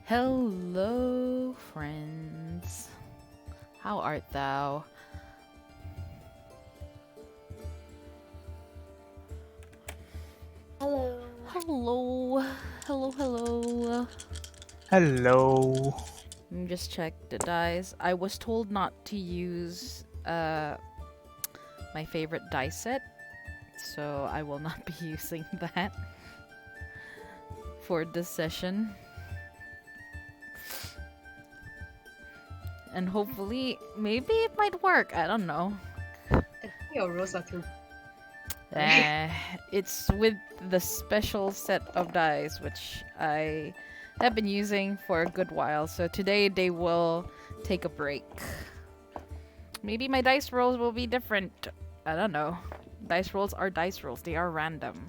Hello, friends. How art thou? Hello. Hello. Hello. Hello. Let me just check the dice. I was told not to use my favorite dice set, so I will not be using that for this session. And hopefully, maybe it might work. I don't know. I think your rolls are too. It's with the special set of dice, which I have been using for a good while. So today they will take a break. Maybe my dice rolls will be different. I don't know. Dice rolls are dice rolls. They are random.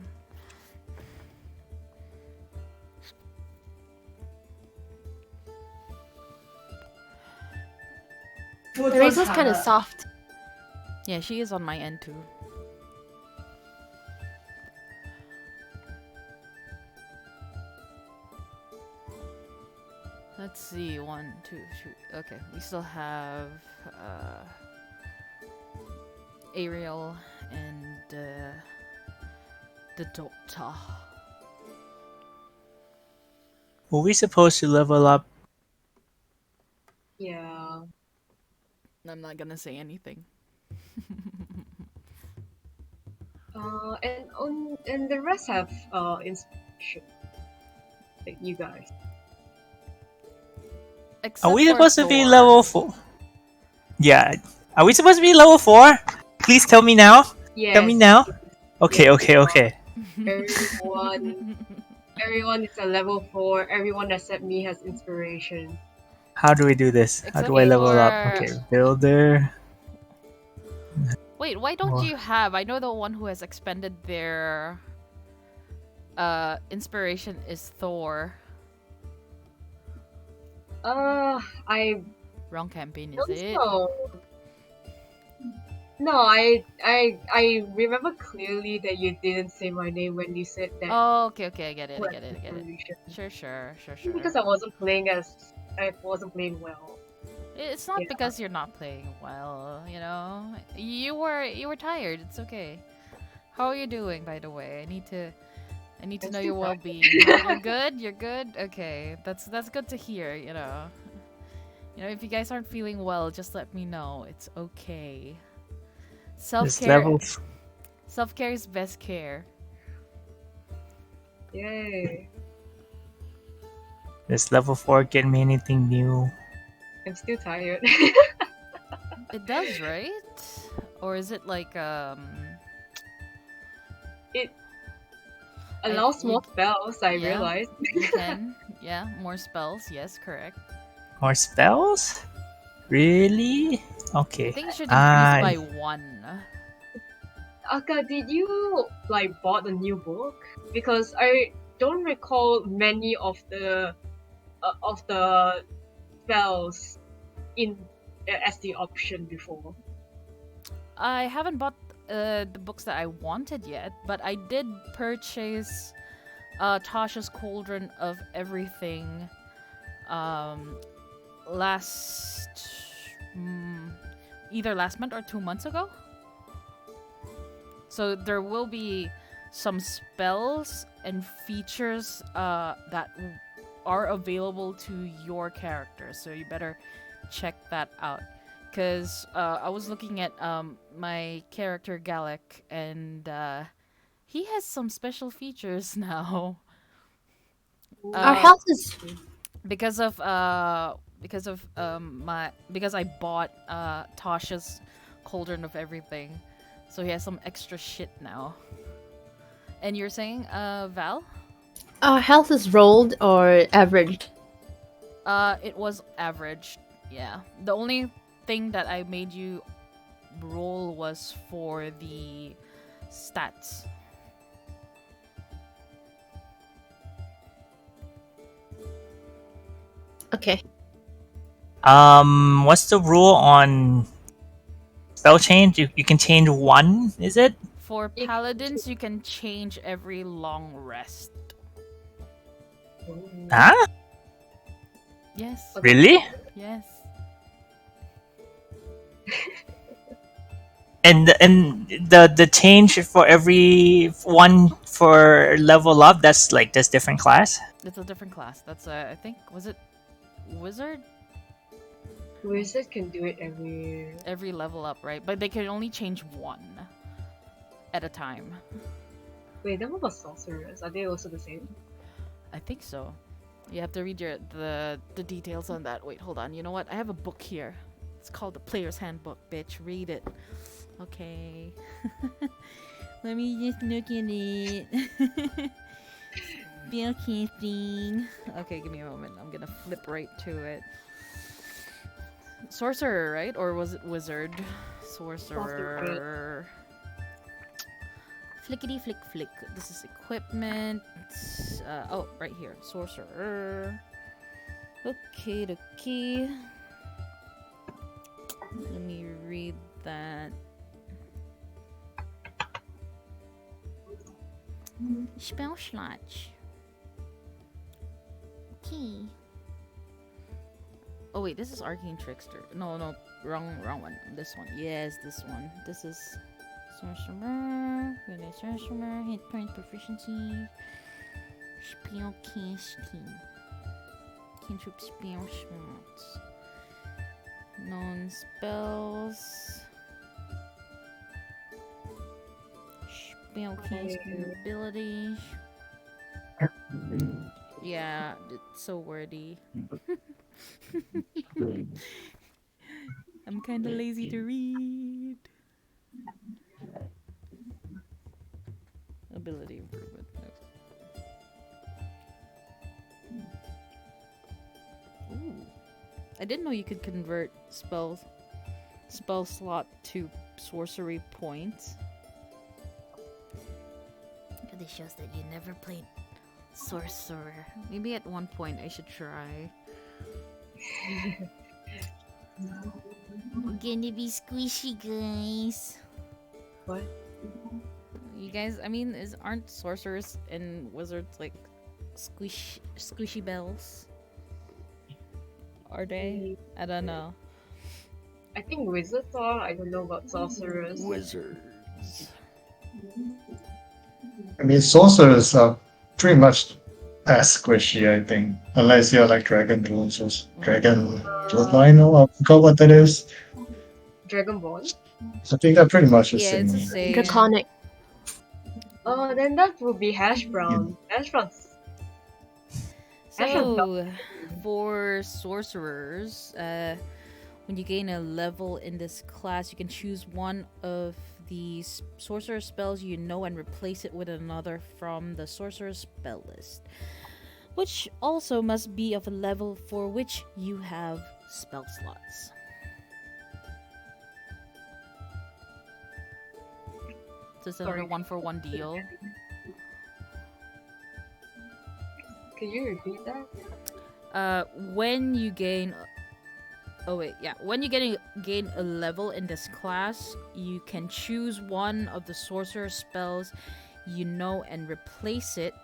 Teresa's kind of soft. Yeah, she is on my end too. Let's see. 1, 2, 3. Okay, we still have Ariel and the doctor. Were we supposed to level up? Yeah. I'm not gonna say anything. And the rest have inspiration. Like you guys. Except Are we for supposed to be Thor. level 4? Yeah. Are we supposed to be level 4? Please tell me now. Yes. Tell me now. Okay, Yes. okay. Everyone is a level 4. Everyone except me has inspiration. How do we do this? How Except do I level up? for- Okay, builder. Wait, why don't you have? I know the one who has expended their inspiration is Thor. I Wrong campaign, is don't it? know. No, I remember clearly that you didn't say my name when you said that. Oh, okay, I get it. inspiration. Sure. Because I wasn't playing well. It's not Yeah. because you're not playing well, you know. You were tired. It's okay. How are you doing, by the way? I need to I'm know still your tired. well-being. You're good. You're good. Okay, that's good to hear. You know, if you guys aren't feeling well, just let me know. It's okay. This level. Self-care is best care. Yay. Does level 4 get me anything new? I'm still tired. It does, right? Or is it like It allows more spells, I yeah. realized. You can, yeah, more spells. Yes, correct. More spells? Really? Okay. I think it should increase by 1. Aka, did you bought a new book? Because I don't recall many of the spells in as the option before. I haven't bought the books that I wanted yet, but I did purchase Tasha's Cauldron of Everything either last month or 2 months ago. So there will be some spells and features that are available to your character. So you better check that out. Because I was looking at my character Gallic, and he has some special features now. Our health is because I bought Tasha's Cauldron of Everything, so he has some extra shit now. And you're saying, Val? Health is rolled or averaged? It was average. Yeah. The only thing that I made you roll was for the stats. Okay. What's the rule on spell change? You can change 1, is it? For paladins, you can change every long rest. Huh? Yes. Okay. Really? Yes. And the change for every one for level up, that's different class. It's a different class. That's I think was it wizard Wizard can do it every level up, right? But they can only change one at a time. Wait, then what about sorcerers? Are they also the same? I think so. You have to read the details on that. Wait, hold on. You know what? I have a book here. It's called the Player's Handbook, bitch. Read it. Okay. Let me just look at it. Spell casting. Okay, give me a moment. I'm gonna flip right to it. Sorcerer, right? Or was it wizard? Sorcerer. Flickety flick flick. This is equipment. Oh, right here. Sorcerer. Okay, okay. Let me read that. Spell slots. Okay. Oh wait, this is Arcane Trickster. No, wrong one. This one. Yes, this one. This is Sorcerer. Sorcerer. Hit point proficiency. Spell casting. Cantrip spell slots. Non-spells. Spell casting abilities. Yeah, it's so wordy. I'm kind of lazy to read. Ability improvement. Ooh. I didn't know you could convert spell slot to sorcery points. This shows that you never played sorcerer. Maybe at one point I should try. We're gonna be squishy, guys. What? You guys, I mean, aren't sorcerers and wizards like squishy bells? Are they? I don't know. I think wizards are. I don't know about sorcerers. Wizards. I mean, sorcerers are pretty much as squishy, I think, unless you're like dragon bloodline, or I forgot what that is. Dragonborn? I think they're pretty much the Yeah, same. it's the same. Draconic. Oh, then that would be hash brown. Hash browns. So, for sorcerers, when you gain a level in this class, you can choose one of the sorcerer spells you know and replace it with another from the sorcerer spell list, which also must be of a level for which you have spell slots. So it's another 1-for-1 deal. Can you repeat that? When you gain when you gain a level in this class, you can choose one of the sorcerer spells you know and replace it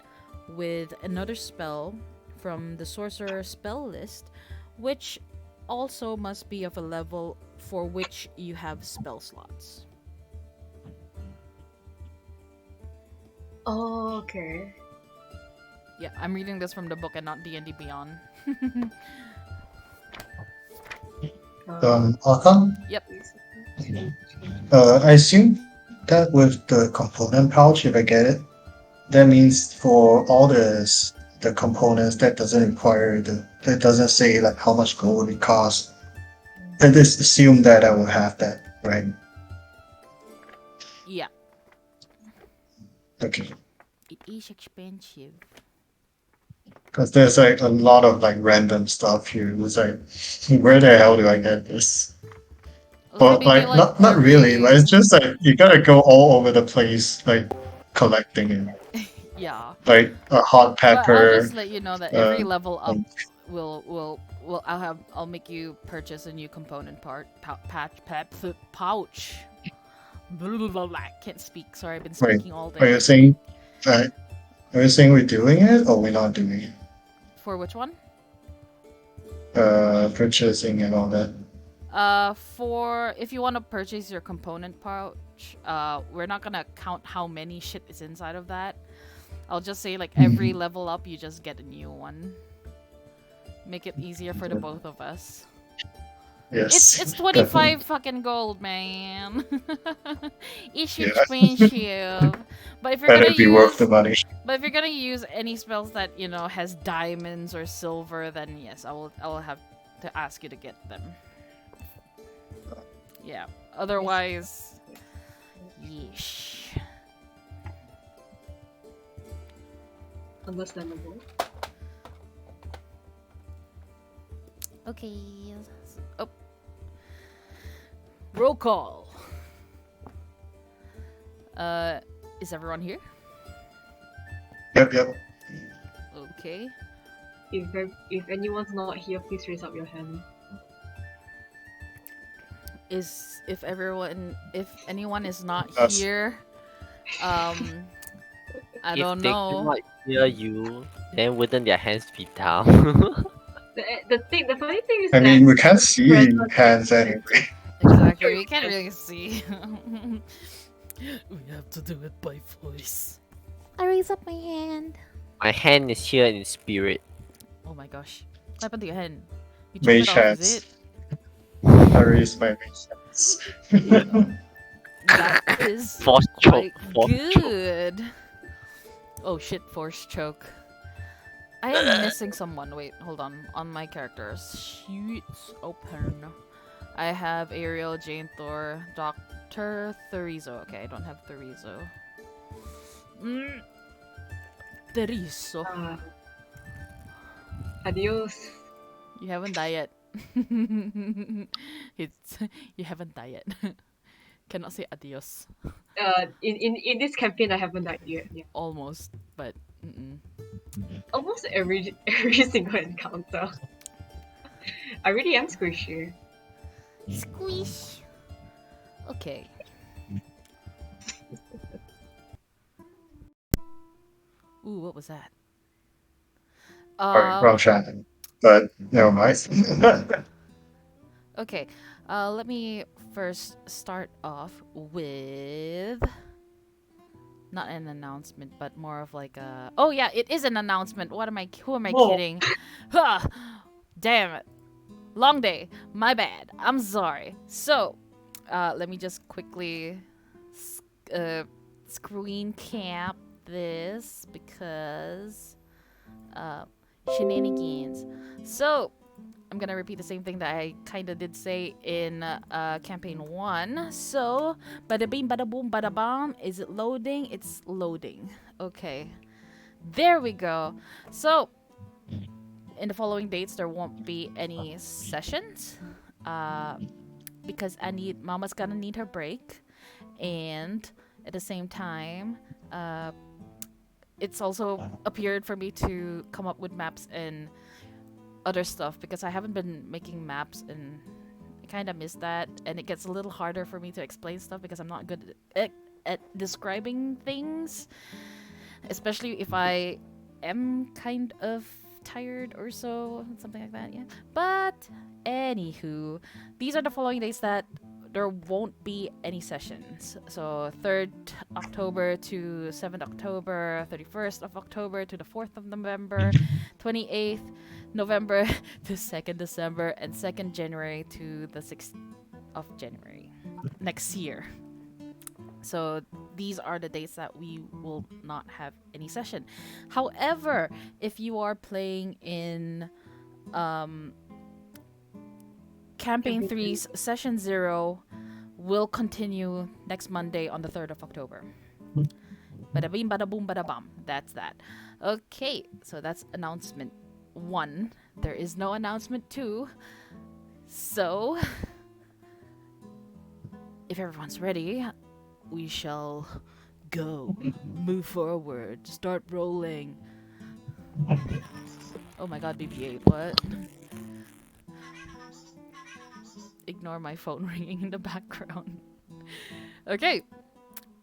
with another spell from the sorcerer spell list, which also must be of a level for which you have spell slots. Oh, okay. Yeah, I'm reading this from the book and not D&D Beyond. Arkham? Yep. I assume that with the component pouch, if I get it, that means for all the components that doesn't say like how much gold it costs. I just assume that I will have that, right? Yeah. Okay. It is expensive. Because there's like a lot of like random stuff here. It's like, where the hell do I get this? Well, But maybe like, not really. Like, it's just like you gotta go all over the place, like collecting it. Yeah. Like a hot But I'll pepper. just let you know that every level up like- will I'll make you purchase a new component pouch. Blah, blah, blah, blah. Can't speak. Sorry, I've been Wait, speaking all Are day. you saying? Are you saying we're doing it or we're not doing it? For which one? purchasing and all that. For if you want to purchase your component pouch, we're not gonna count how many shit is inside of that. I'll just say like every level up, you just get a new one. Make it easier for the both of us. Yes. It's 25 fucking gold, man. It's Yeah. expensive. But if you're Better gonna be worth the use money. but if you're gonna use any spells that, has diamonds or silver, then yes, I will have to ask you to get them. Yeah. Otherwise, yeesh. Understandable. Okay. Oh. Roll call. Is everyone here? Yep. Okay. If anyone's not here, please raise up your hand. If anyone is not Us. here, I If don't they know. cannot hear you, then wouldn't their hands be down? The funny thing is I that mean, we can't see Brenda- hands anyway. Exactly, we can't really see. We have to do it by voice. I raise up my hand. My hand is here in spirit. Oh my gosh. What happened to your hand? You chopped Mage it off, is hands. it? I raised my mage hands. That is Force choke. quite Force choke. good. Oh shit, force choke. I am missing someone. Wait, hold on. On my characters. Shoots open. I have Ariel, Jane, Thor, Dr. Therizo. Okay, I don't have Therizo. Therizo. Adios. You haven't died yet. You haven't died yet. Cannot say adios. In this campaign, I haven't died yet. Yeah. Almost, but Almost every single encounter. I really am squishy. squish. Okay. Ooh, what was that? Wrong channel. But never mind. Okay. Let me first start off with not an announcement, but more of like a. Oh yeah, it is an announcement. Who am I Whoa. kidding? Huh. Damn it. Long day. My bad. I'm sorry. So, let me just quickly screen cap this because shenanigans. So, I'm gonna repeat the same thing that I kind of did say in campaign 1. So, bada bing, bada boom, bada bam. Is it loading? It's loading. Okay. There we go. So, in the following dates, there won't be any sessions because Mama's gonna need her break. And at the same time, it's also appeared for me to come up with maps and other stuff because I haven't been making maps and I kind of miss that, and it gets a little harder for me to explain stuff because I'm not good at describing things, especially if I am kind of tired or so, something like that. Yeah, but anywho, these are the following days that there won't be any sessions. So 3rd October to 7th October, 31st of October to the 4th of November, 28th November to 2nd December, and 2nd January to the 6th of January next year. So these are the dates that we will not have any session. However, if you are playing in Campaign 3's Session 0 will continue next Monday on the 3rd of October. Bada bing, bada boom, bada bam. That's that. Okay, so that's announcement 1. There is no announcement 2. So, if everyone's ready, we shall go. Move forward. Start rolling. Oh my god, BB-8, what? Ignore my phone ringing in the background. Okay.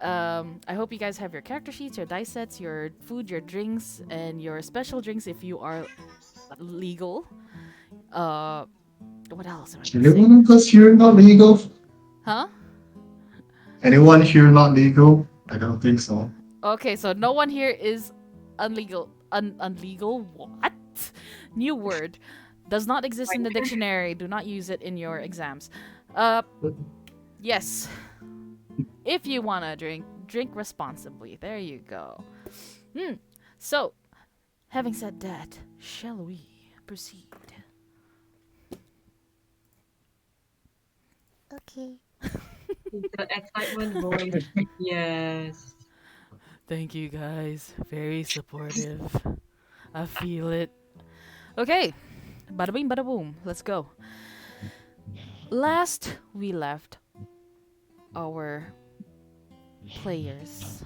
I hope you guys have your character sheets, your dice sets, your food, your drinks, and your special drinks if you are legal. Uh, what else am I missing? Anyone else here not legal? Huh? Anyone here not legal? I don't think so. Okay, so no one here is unlegal. Unlegal? What? New word. Does not exist in the dictionary. Do not use it in your exams. Yes. If you wanna drink, drink responsibly. There you go. So, having said that, shall we proceed? Okay. The excitement voice. Yes. Thank you guys. Very supportive. I feel it. Okay. Bada bing, bada boom. Let's go. Last we left our players.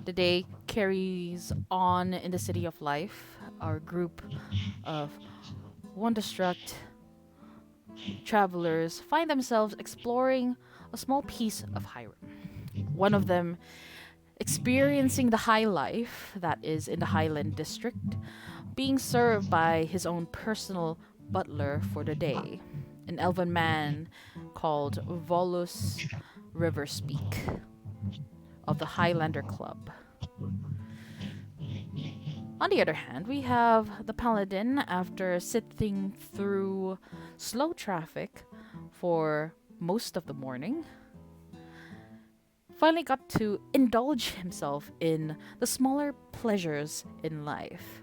The day carries on in the city of life. Our group of Wonderstruck travelers find themselves exploring a small piece of Hyrule. One of them experiencing the high life that is in the Highland District, being served by his own personal butler for the day, an elven man called Volus Riverspeak of the Highlander Club. On the other hand, we have the paladin, after sitting through slow traffic for most of the morning, finally got to indulge himself in the smaller pleasures in life.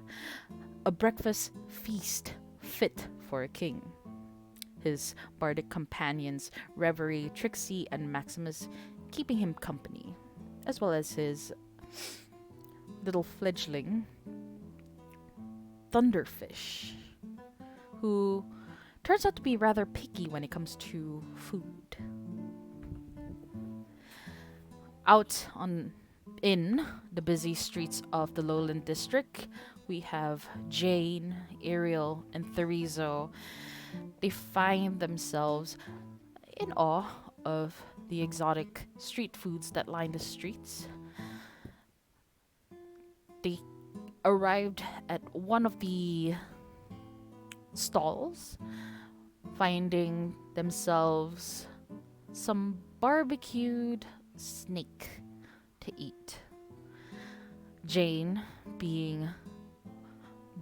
A breakfast feast fit for a king. His bardic companions, Reverie, Trixie, and Maximus, keeping him company, as well as his little fledgling, Thunderfish, who turns out to be rather picky when it comes to food. Out in the busy streets of the Lowland District, we have Jane, Ariel, and Therizo. They find themselves in awe of the exotic street foods that line the streets. They arrived at one of the stalls, finding themselves some barbecued snake to eat. Jane, being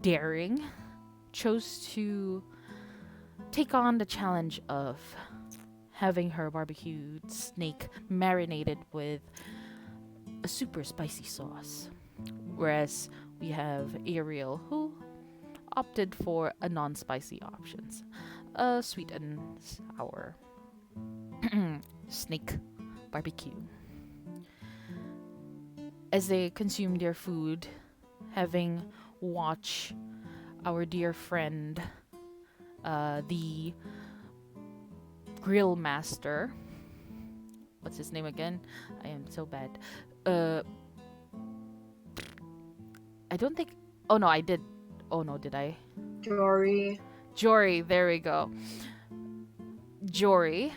daring, chose to take on the challenge of having her barbecued snake marinated with a super spicy sauce. Whereas we have Ariel, who opted for a non-spicy options, a sweet and sour snake barbecue. As they consume their food, having watched our dear friend, the grill master, what's his name again? I am so bad. I don't think. Oh no, I did. Oh no, did I? Jory. Jory, there we go. Jory,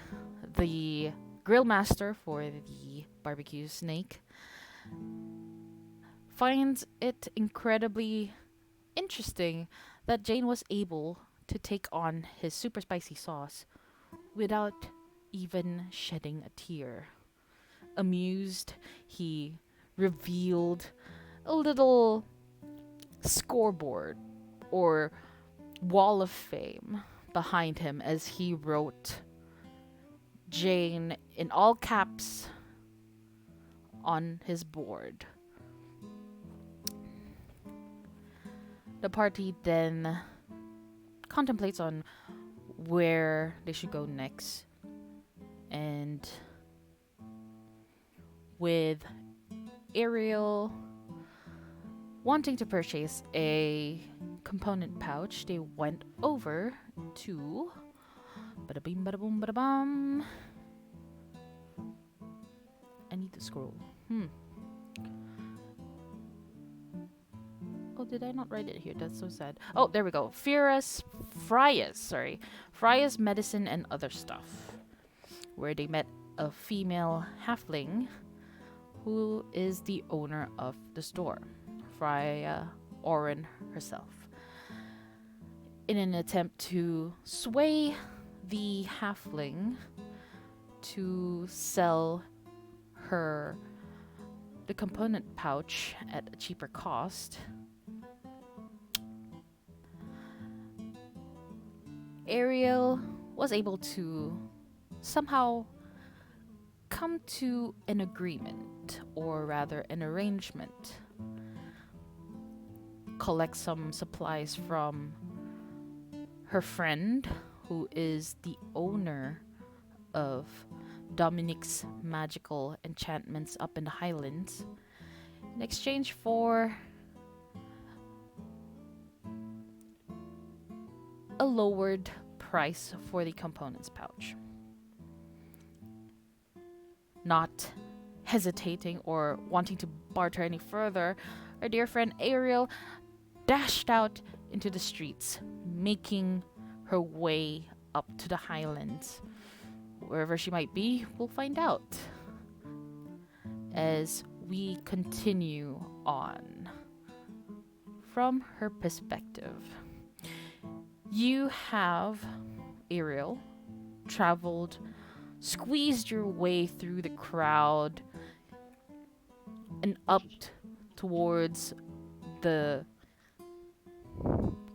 the grill master for the barbecue snake, finds it incredibly interesting that Jane was able to take on his super spicy sauce without even shedding a tear. Amused, he revealed a little scoreboard or wall of fame behind him as he wrote Jane in all caps on his board. The party then contemplates on where they should go next, and with Ariel wanting to purchase a component pouch, they went over to bada bing bada boom bada bum. I need to scroll. Oh, did I not write it here? That's so sad. Oh, there we go. Frias Medicine and Other Stuff, where they met a female halfling who is the owner of the store, Freya Oren herself. in an attempt to sway the halfling to sell her the component pouch at a cheaper cost, Ariel was able to somehow come to an agreement, or rather an arrangement. Collect some supplies from her friend, who is the owner of Dominic's magical enchantments up in the Highlands, in exchange for a lowered price for the components pouch. Not hesitating or wanting to barter any further, our dear friend Ariel dashed out into the streets, making her way up to the Highlands. Wherever she might be, we'll find out as we continue on from her perspective. You have, Ariel, traveled, squeezed your way through the crowd and up towards the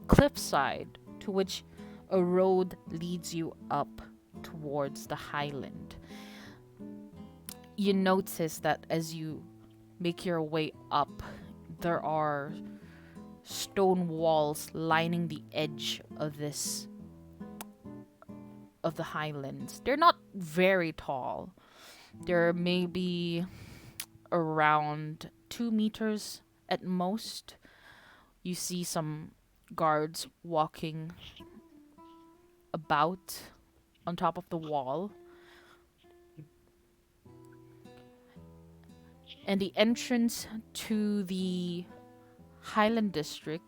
cliffside, to which a road leads you up towards the highland. You notice that as you make your way up, there are stone walls lining the edge of the highlands. They're not very tall. They're maybe around 2 meters at most. You see some guards walking about on top of the wall. And the entrance to the Highland District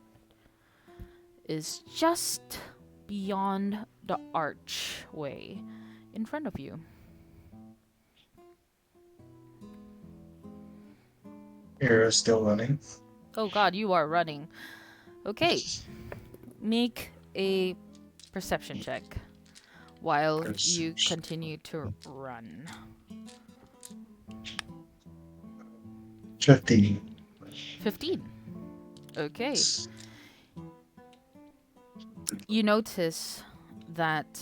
is just beyond the archway in front of you. You're still running. Oh god, you are running. Okay. Make a perception check while you continue to run. 15. 15. Okay. You notice that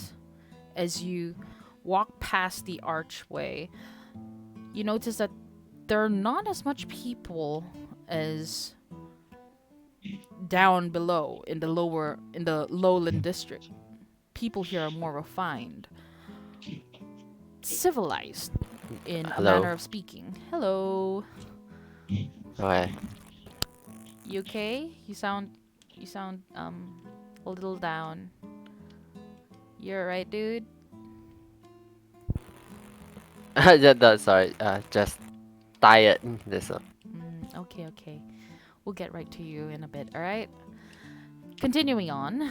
as you walk past the archway, you notice that there are not as much people as down below in the lowland district. People here are more refined, civilized in a Hello. manner of speaking. Hello. Okay. You okay? You sound a little down. You're alright, dude? Sorry. Just tired. That's all. Okay. We'll get right to you in a bit, alright? Continuing on.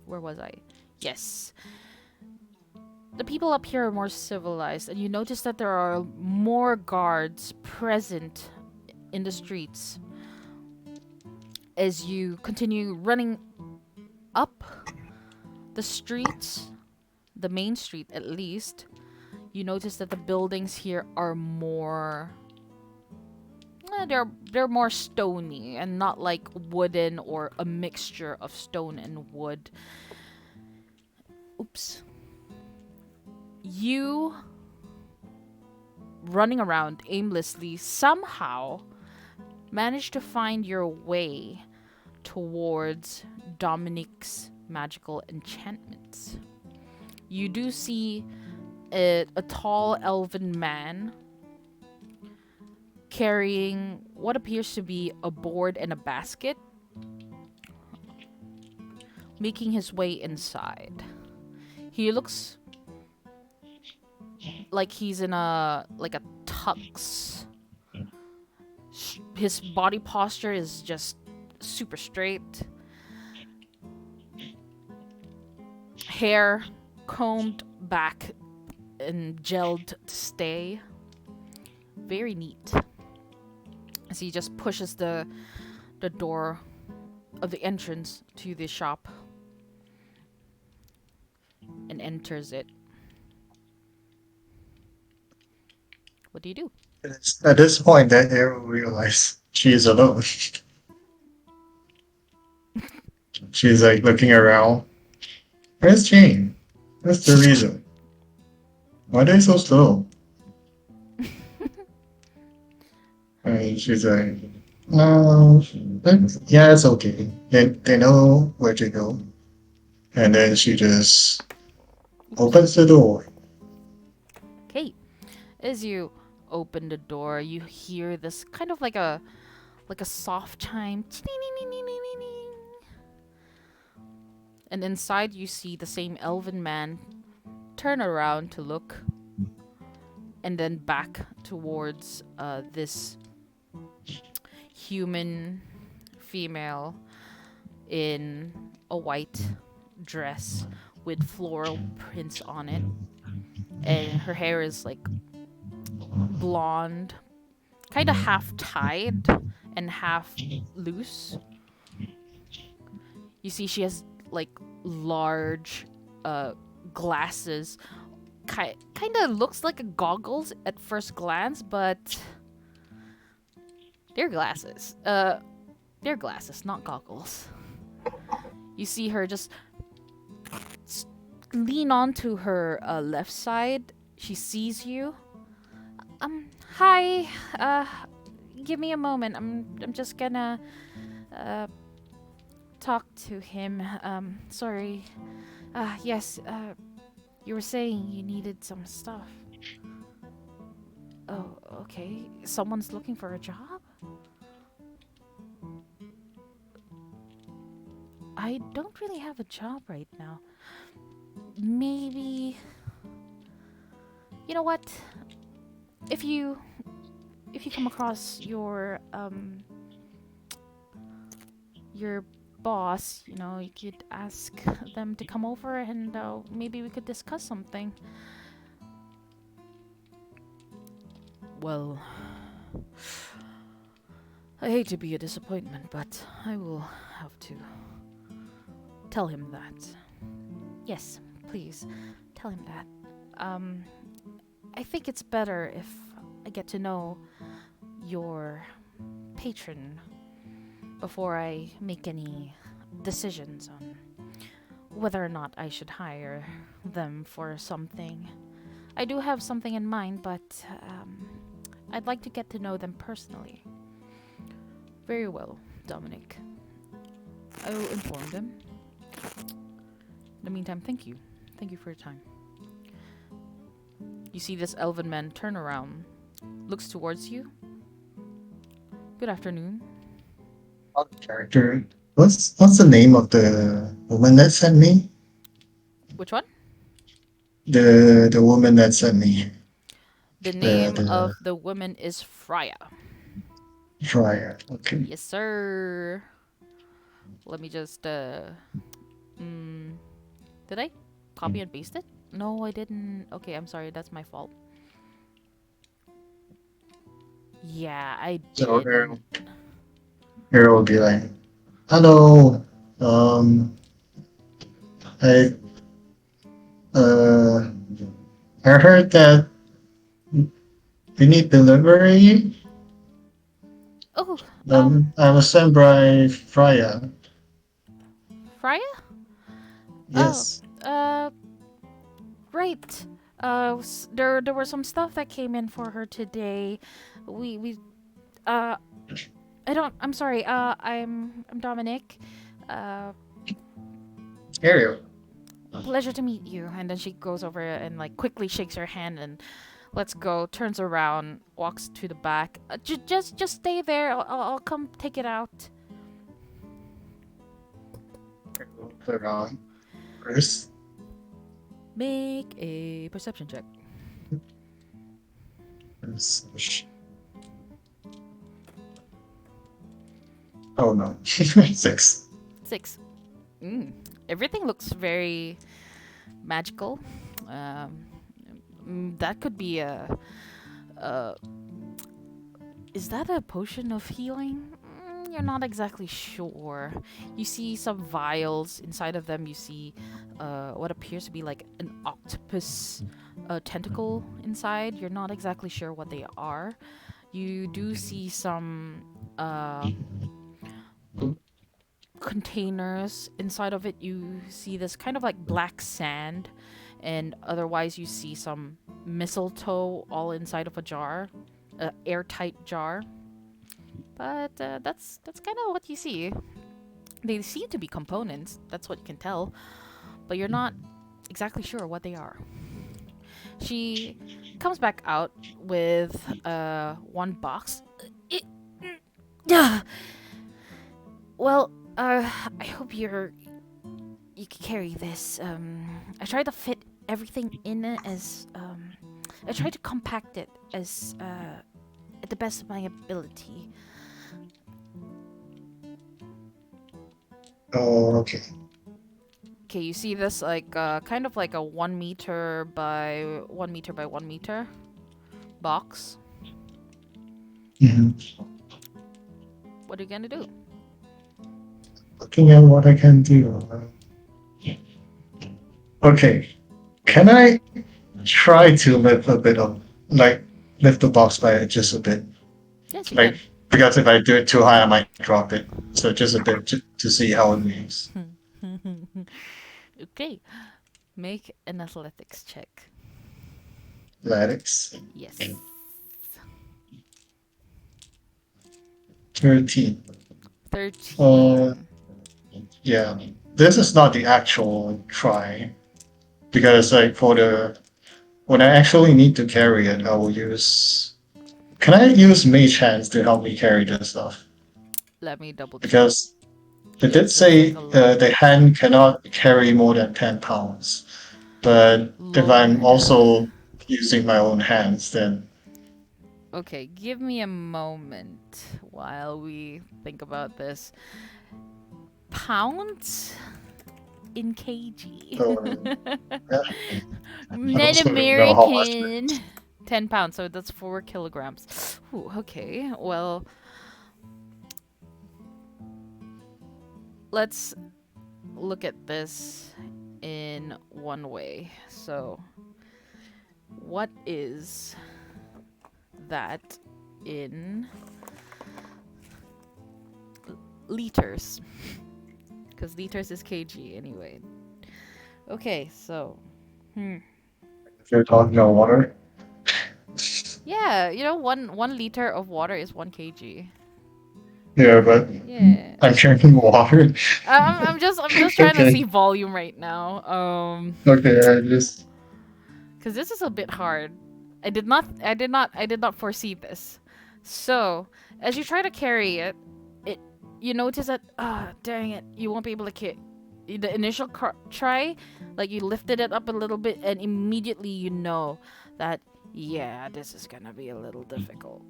Where was I? Yes. The people up here are more civilized, and you notice that there are more guards present in the streets. As you continue running up the streets, the main street at least, you notice that the buildings here are more they're more stony and not like wooden or a mixture of stone and wood. Oops. You running around aimlessly somehow manage to find your way towards Dominic's magical enchantments. You do see a tall elven man carrying what appears to be a board and a basket, making his way inside. He looks like he's in a tux. His body posture is just super straight. Hair combed back and gelled to stay. Very neat. As he just pushes the door of the entrance to the shop and enters it. What do you do? It's at this point that Arrow realizes she is alone. She's like looking around. Where's Jane? What's the reason? Why are they so slow? And she's like, no, yeah, it's okay. They know where to go. And then she just opens the door. Okay. As you open the door, you hear this kind of like a soft chime. And inside you see the same elven man turn around to look and then back towards this human female in a white dress with floral prints on it. And her hair is like blonde, kind of half tied and half loose. You see, she has like large glasses. Kind of looks like a goggles at first glance, but they're glasses. They're glasses, not goggles. You see her just lean onto her left side. She sees you. Hi. Give me a moment. I'm just gonna talk to him. Sorry. Yes. You were saying you needed some stuff. Oh, okay. Someone's looking for a job? I don't really have a job right now. Maybe. You know what? If you come across your boss, you know, you could ask them to come over and maybe we could discuss something. Well, I hate to be a disappointment, but I will have to tell him that. Yes, please, tell him that. I think it's better if I get to know your patron before I make any decisions on whether or not I should hire them for something. I do have something in mind, but I'd like to get to know them personally. Very well, Dominic. I will inform them. In the meantime, thank you. Thank you for your time. You see this elven man turn around, looks towards you. Good afternoon. Character. What's the name of the woman that sent me? Which one? The woman that sent me. The The name the of the woman is Freya. Fryer. Okay. Yes, sir. Let me just did I copy and paste it? No, I didn't. Okay, I'm sorry. That's my fault. Yeah, I So did. Arrow will be like, hello. I uh I heard that we need delivery. Oh, I was sent by Freya. Freya? Oh, Yes. right. There were some stuff that came in for her today. We uh I'm sorry. I'm Dominic. Uh Ariel. Pleasure to meet you. And then she goes over and like quickly shakes her hand and lets go, turns around, walks to the back. Just stay there. I'll come take it out. Put it on first. Make a perception check. Oh no. 6. 6. Everything looks very magical. That could be a. Is that a potion of healing? you're not exactly sure. You see some vials. Inside of them, you see what appears to be like an octopus tentacle inside. You're not exactly sure what they are. You do see some containers. Inside of it, you see this kind of like black sand, and otherwise, you see some mistletoe all inside of a jar, an airtight jar. But that's kind of what you see. They seem to be components. That's what you can tell, but you're not exactly sure what they are. She comes back out with one box. Yeah. Well, I hope you can carry this. I tried to fit everything in it as I tried to compact it as at the best of my ability. Oh, okay. Okay, you see this like kind of like a 1 meter by 1 meter by 1 meter box. hmm What are you gonna do? Looking at what I can do. Okay. Can I try to lift a bit of, like, lift the box by just a bit? Yes, you Like, because if I do it too high, I might drop it. So just a bit to see how it moves. can. Okay, make an athletics check. Athletics. Yes. 13. 13. Yeah. This is not the actual try. Because, like, when I actually need to carry it, I will use. Can I use mage hands to help me carry this stuff? Let me double check. Because it did Yes, it's like say a low. the hand cannot carry more than 10 pounds. But if I'm Lowered. also using my own hands, then Okay, give me a moment while we think about this. Pounds in kg. I Net also don't know how much. American. 10 pounds, so that's 4 kilograms. Ooh, okay, well, let's look at this in one way. So, what is that in liters? Because liters is kg anyway. Okay, so, If you're talking about water, yeah, you know, one liter of water is 1 kg. yeah, but Yeah. I'm drinking water. I'm just trying to Okay, see volume right now. okay, I just Because this is a bit hard. I did not foresee this. So, as you try to carry it, you notice that dang it, you won't be able to carry the initial try, like you lifted it up a little bit, and immediately you know that yeah, this is gonna be a little difficult.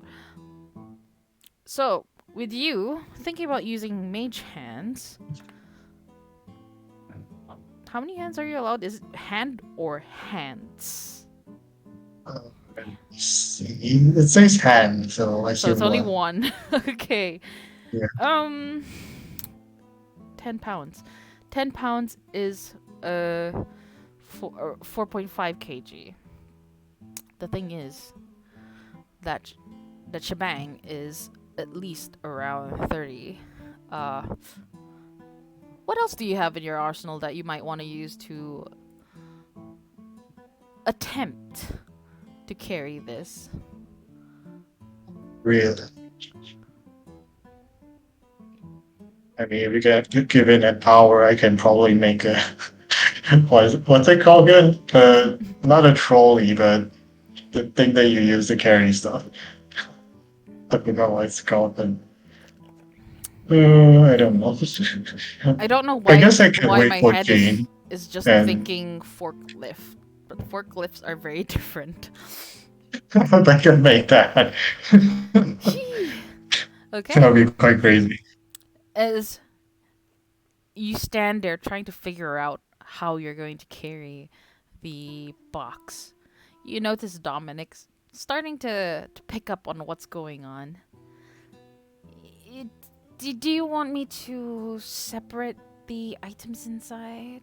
So, with you thinking about using mage hands, how many hands are you allowed? Is it hand or hands? uh, see. It says hand, so I So it's assume only one. one. Okay. Yeah. Um, 10 pounds. 10 pounds is 4.5 kg. The thing is that the shebang is at least around 30. Uh, what else do you have in your arsenal that you might want to use to attempt to carry this? Really. I mean, if you get given an hour, I can probably make a what's it called again? Not a trolley, but the thing that you use to carry stuff. I forgot what it's called. But, I don't know. I don't know I why guess I can why wait my for head Jane is just and thinking forklift, but forklifts are very different. I can make that. Gee. That'll Okay. be quite crazy. As you stand there trying to figure out how you're going to carry the box, you notice Dominic's starting to pick up on what's going on. It Do you want me to separate the items inside?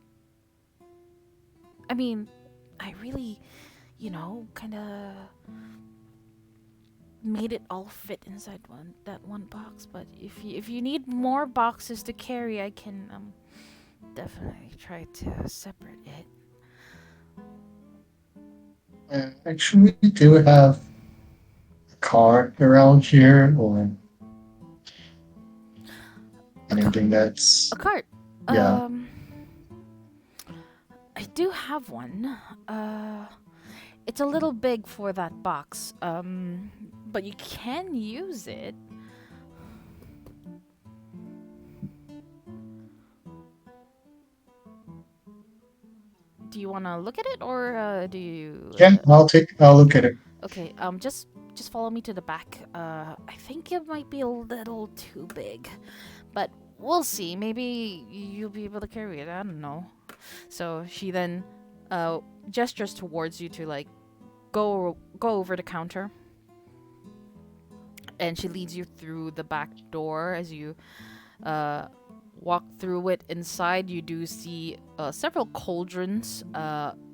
I mean, I really, kind of made it all fit inside that one box. But if you need more boxes to carry, I can definitely try to separate it. Actually, do you have a car around here or anything A that's cart. yeah? I do have one. It's a little big for that box. But you can use it. Do you want to look at it, or do you? Yeah, I'll look at it. Okay. Just follow me to the back. I think it might be a little too big, but we'll see. Maybe you'll be able to carry it. I don't know. So she then, gestures towards you to like go over the counter, and she leads you through the back door. As you walk through it, inside you do see several cauldrons.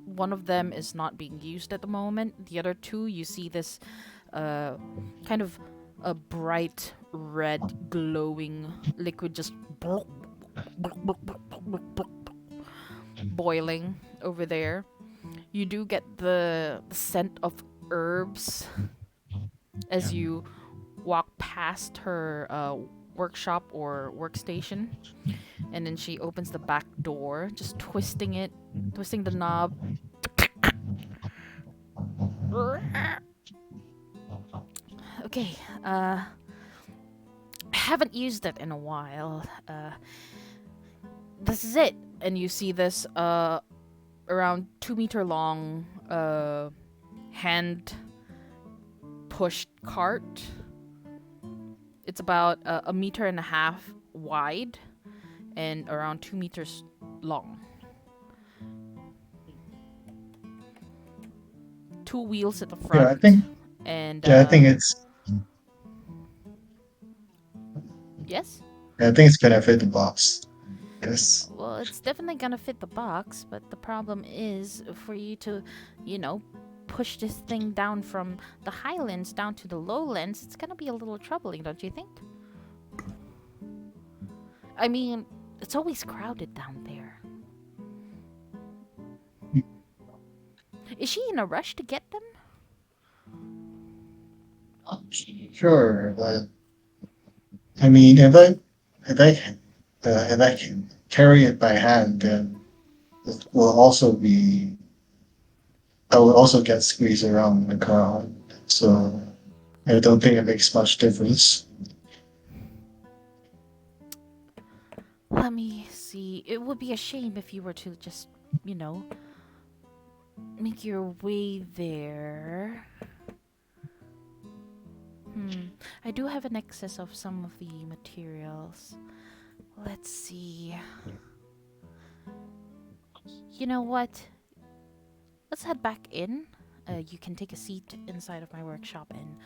One of them is not being used at the moment. The other two, you see this kind of a bright red glowing liquid just boiling over there. You do get the scent of herbs as you walk past her workshop or workstation, and then she opens the back door, just twisting the knob. Okay, I haven't used it in a while. This is it, and you see this around 2 meter long hand pushed cart. It's about a meter and a half wide and around 2 meters long. 2 wheels at the front. Yeah, I think And yeah, I think it's yes. I think it's gonna fit the box. Yes. Well, it's definitely gonna fit the box, but the problem is for you to, push this thing down from the highlands down to the lowlands. It's gonna be a little troubling, don't you think? I mean, it's always crowded down there. Is she in a rush to get them? Sure, but I mean, if I can carry it by hand, then it will also be I will also get squeezed around the car. So I don't think it makes much difference. Let me see. It would be a shame if you were to just, make your way there. I do have an excess of some of the materials. Let's see. You know what? Let's head back in. You can take a seat inside of my workshop and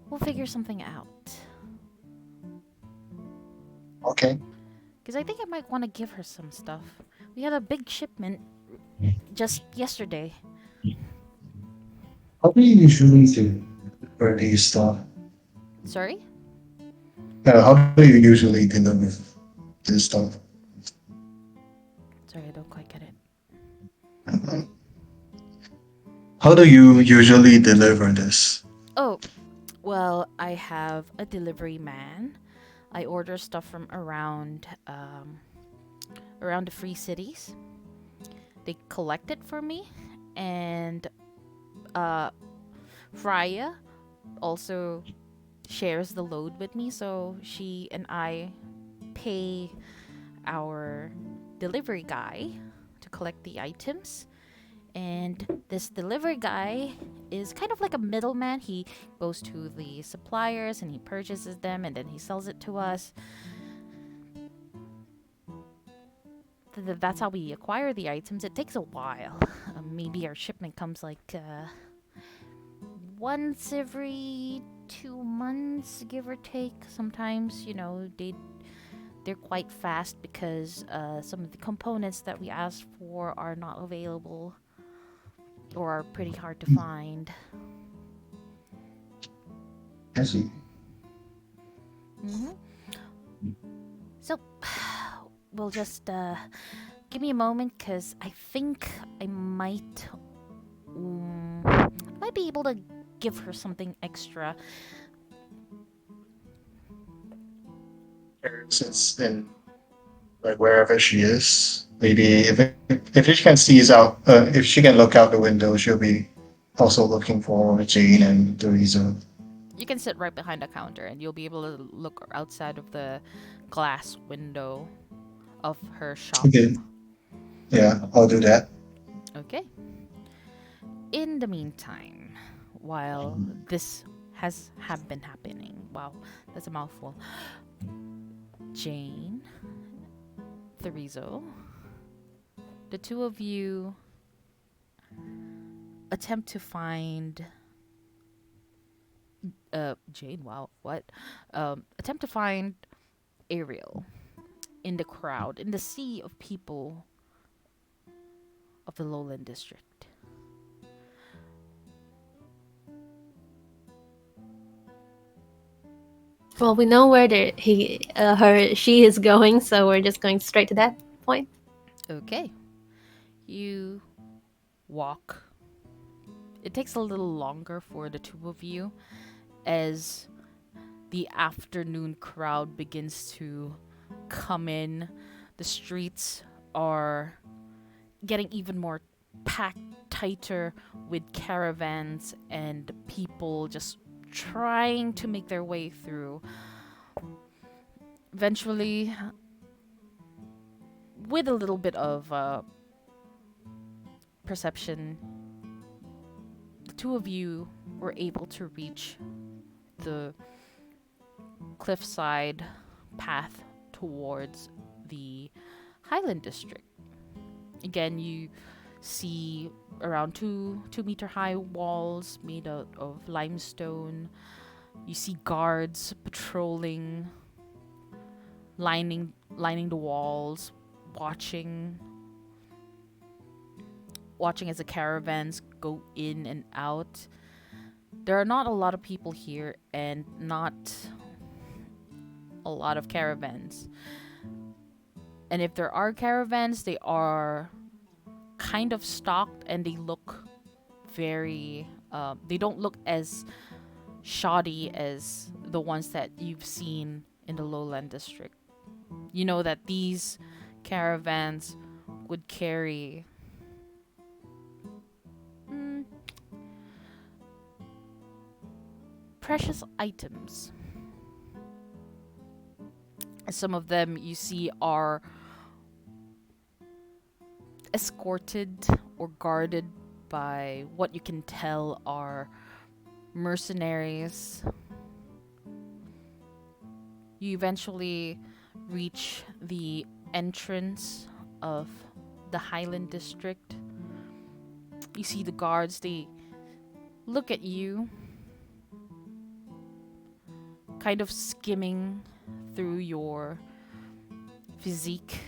we'll figure something out. Okay. Because I think I might want to give her some stuff. We had a big shipment just yesterday. How do you usually do for these stuff? Sorry? How do you usually deliver this stuff? Sorry, I don't quite get it. How do you usually deliver this? Oh, well, I have a delivery man. I order stuff from around the free cities. They collect it for me, and Freya also shares the load with me, so she and I pay our delivery guy to collect the items. And this delivery guy is kind of like a middleman. He goes to the suppliers and he purchases them and then he sells it to us. That's how we acquire the items. It takes a while. Maybe our shipment comes like once every 2 months, give or take. Sometimes, they're quite fast because some of the components that we asked for are not available or are pretty hard to find. I see. hmm So, we'll just give me a moment because I think I might be able to give her something extra. Since in like wherever she is, maybe if she can seize out, if she can look out the window, she'll be also looking for Jane and Teresa. You can sit right behind the counter and you'll be able to look outside of the glass window of her shop. Okay. Yeah, I'll do that. Okay. In the meantime, while this have been happening, wow, that's a mouthful. Jane, Therizo, the two of you attempt to find Jane. Wow, what? Attempt to find Ariel in the crowd, in the sea of people of the Lowland District. Well, we know where she is going, so we're just going straight to that point. Okay. You walk. It takes a little longer for the two of you as the afternoon crowd begins to come in. The streets are getting even more packed tighter with caravans and people just trying to make their way through. Eventually, with a little bit of perception, the two of you were able to reach the cliffside path towards the Highland District. Again, you see around 2 meter high walls made out of limestone. You see guards patrolling, lining the walls, watching as the caravans go in and out. There are not a lot of people here and not a lot of caravans. And if there are caravans, they are kind of stocked and they look very they don't look as shoddy as the ones that you've seen in the Lowland District. You know that these caravans would carry precious items. Some of them you see are escorted or guarded by what you can tell are mercenaries. You eventually reach the entrance of the Highland District. You see the guards, they look at you, kind of skimming through your physique.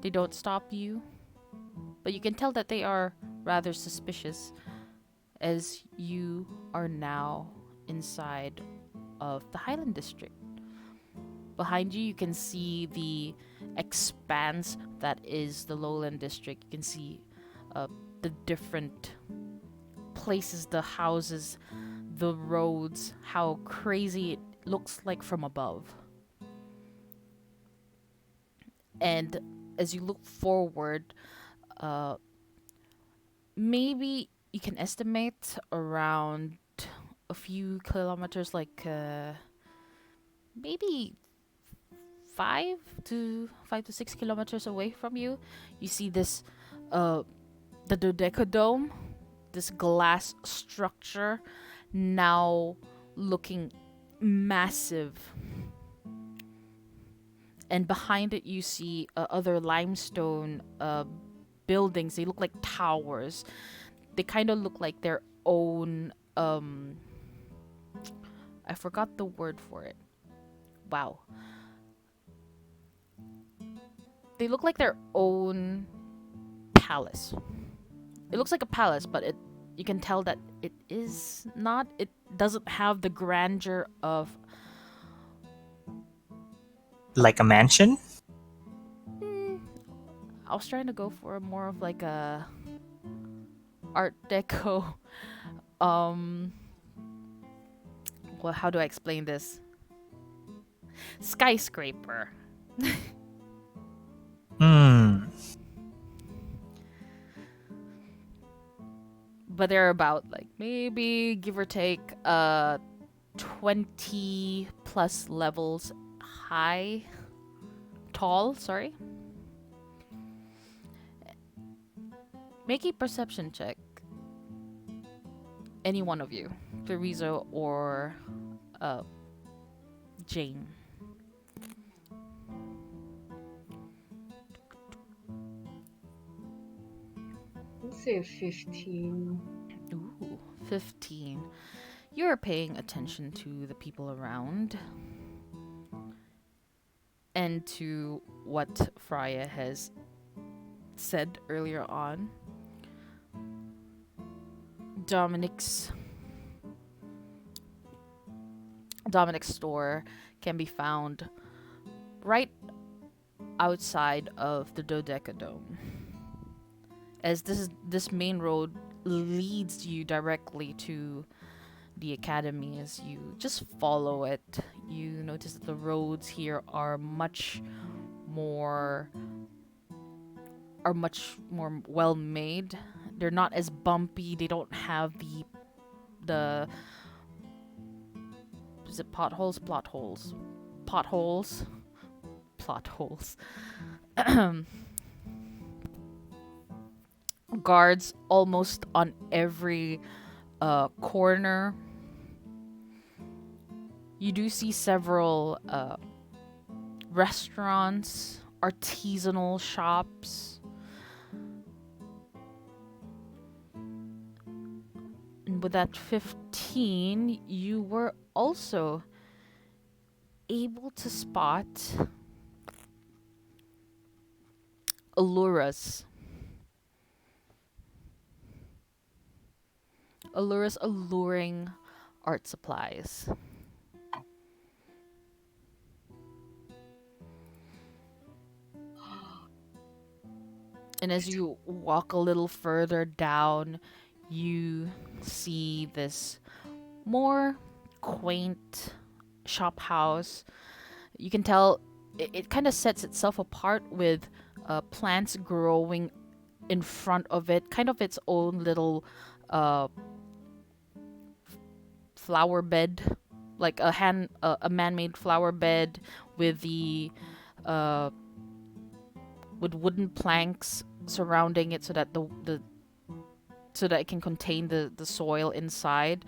They don't stop you, but you can tell that they are rather suspicious as you are now inside of the Highland District. Behind you, you can see the expanse that is the Lowland District. You can see the different places, the houses, the roads, how crazy it looks like from above. And as you look forward, maybe you can estimate around a few kilometers, like maybe 5 to 6 kilometers away from you, you see this the dodecadome, this glass structure, now looking massive. And behind it, you see other limestone buildings. They look like towers. They kind of look like their own I forgot the word for it. Wow. They look like their own palace. It looks like a palace, but you can tell that it is not. It doesn't have the grandeur of Like a mansion? I was trying to go for more of like a Art Deco. Well, how do I explain this? Skyscraper. Hmm. But they're about like maybe give or take 20 plus levels high, tall, sorry. Make a perception check. Any one of you, Teresa or Jane. Let's say 15. Ooh, 15. You're paying attention to the people around and to what Freya has said earlier on. Dominic's store can be found right outside of the Dodecadome, as this main road leads you directly to the academy. As you just follow it, you notice that the roads here are much more well made. They're not as bumpy. They don't have the is it potholes? Plot holes. Potholes. Plot holes. Guards almost on every corner. You do see several restaurants, artisanal shops. And with that 15, you were also able to spot Allura's alluring art supplies. And as you walk a little further down, you see this more quaint shop house. You can tell it kind of sets itself apart with plants growing in front of it, kind of its own little flower bed, like a man-made flower bed with the with wooden planks surrounding it so that so that it can contain the soil inside.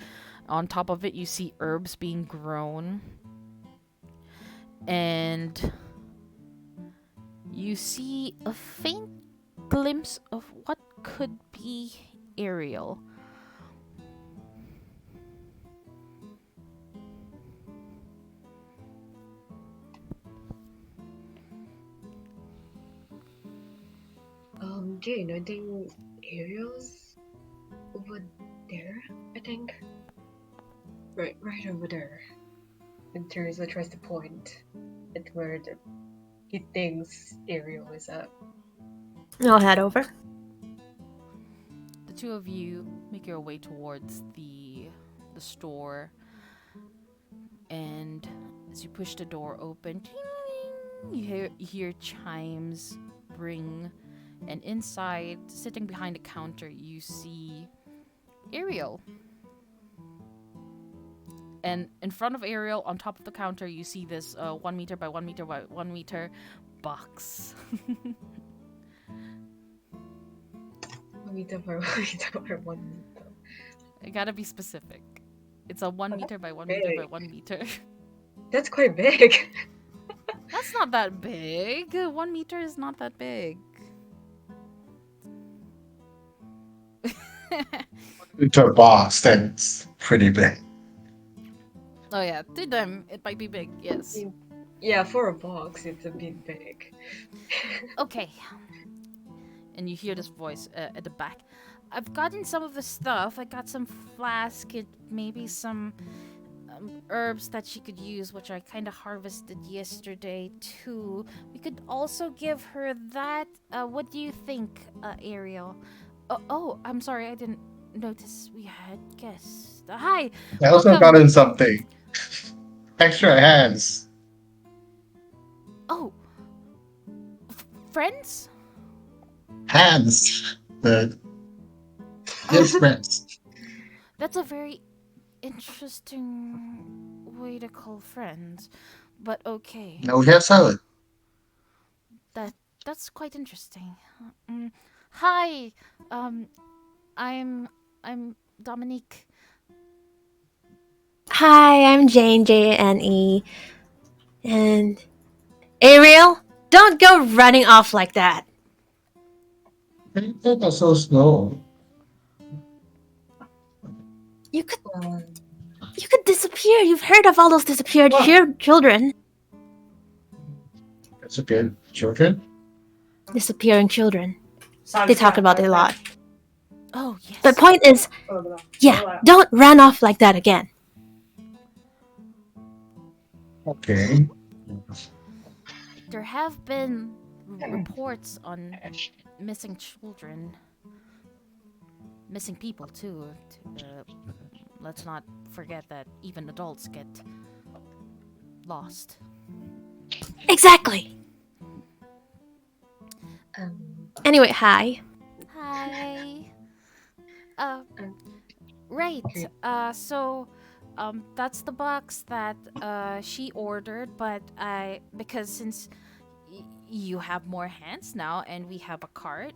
On top of it, you see herbs being grown, and you see a faint glimpse of what could be Ariel. Jane, I think Ariel's over there, I think. Right over there. And Teresa tries to point at where he thinks Ariel is at. I'll head over. The two of you make your way towards the store, and as you push the door open, you hear chimes ring, and inside, sitting behind the counter, you see Ariel. And in front of Ariel, on top of the counter, you see this 1 meter by 1 meter by 1 meter box. 1 meter by 1 meter by 1 meter. I gotta be specific. It's a 1 meter by 1 big. meter by 1 meter. That's quite big. That's not that big. 1 meter is not that big. Into a box, then pretty big. Oh yeah, to them it might be big. Yes. Yeah, for a box, it's a bit big. Okay. And you hear this voice at the back. I've gotten some of the stuff. I got some flask, and maybe some herbs that she could use, which I kind of harvested yesterday too. We could also give her that. What do you think, Ariel? Oh, I'm sorry, I didn't notice we had guests. Hi, I also welcome. got in something. Extra hands. Oh, friends? Hands. The yes, friends. That's a very interesting way to call friends, but okay. Now we have salad. That that's quite interesting. Mm, hi, um, I'm Dominique. Hi, I'm Jane, Jane. And Ariel, don't go running off like that. You think are so slow. You could Um, you could disappear. You've heard of all those disappeared What? children. That's a good children. Disappearing children. They talk about it a lot. Oh yes. But point is, yeah, don't run off like that again. Okay. There have been reports on missing children, missing people too. Let's not forget that even adults get lost. Exactly. um, Anyway, hi. Hi. Um, Right. okay. So, that's the box that she ordered, but because since you have more hands now and we have a cart,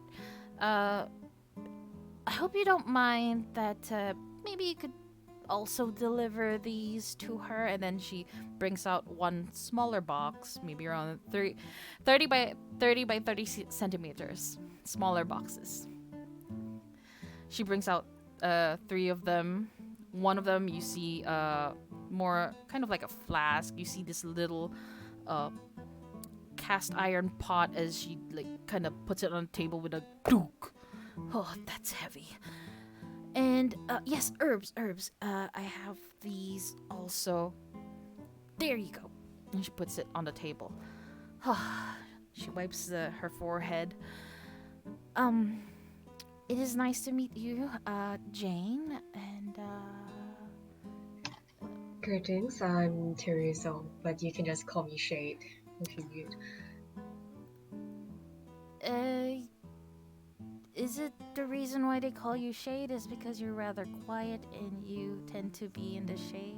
uh, I hope you don't mind that maybe you could also deliver these to her. And then she brings out one smaller box, maybe around 30 by 30 centimeters, smaller boxes. She brings out three of them. One of them you see more kind of like a flask. You see this little uh, cast iron pot as she like kind of puts it on the table with a dook. Oh, that's heavy. And yes, herbs. I have these also. There you go. And she puts it on the table. She wipes her forehead. Um, it is nice to meet you, Jane. And Greetings, I'm Teresa, but you can just call me Shade if you need. is it the reason why they call you Shade is because you're rather quiet and you tend to be in the shade?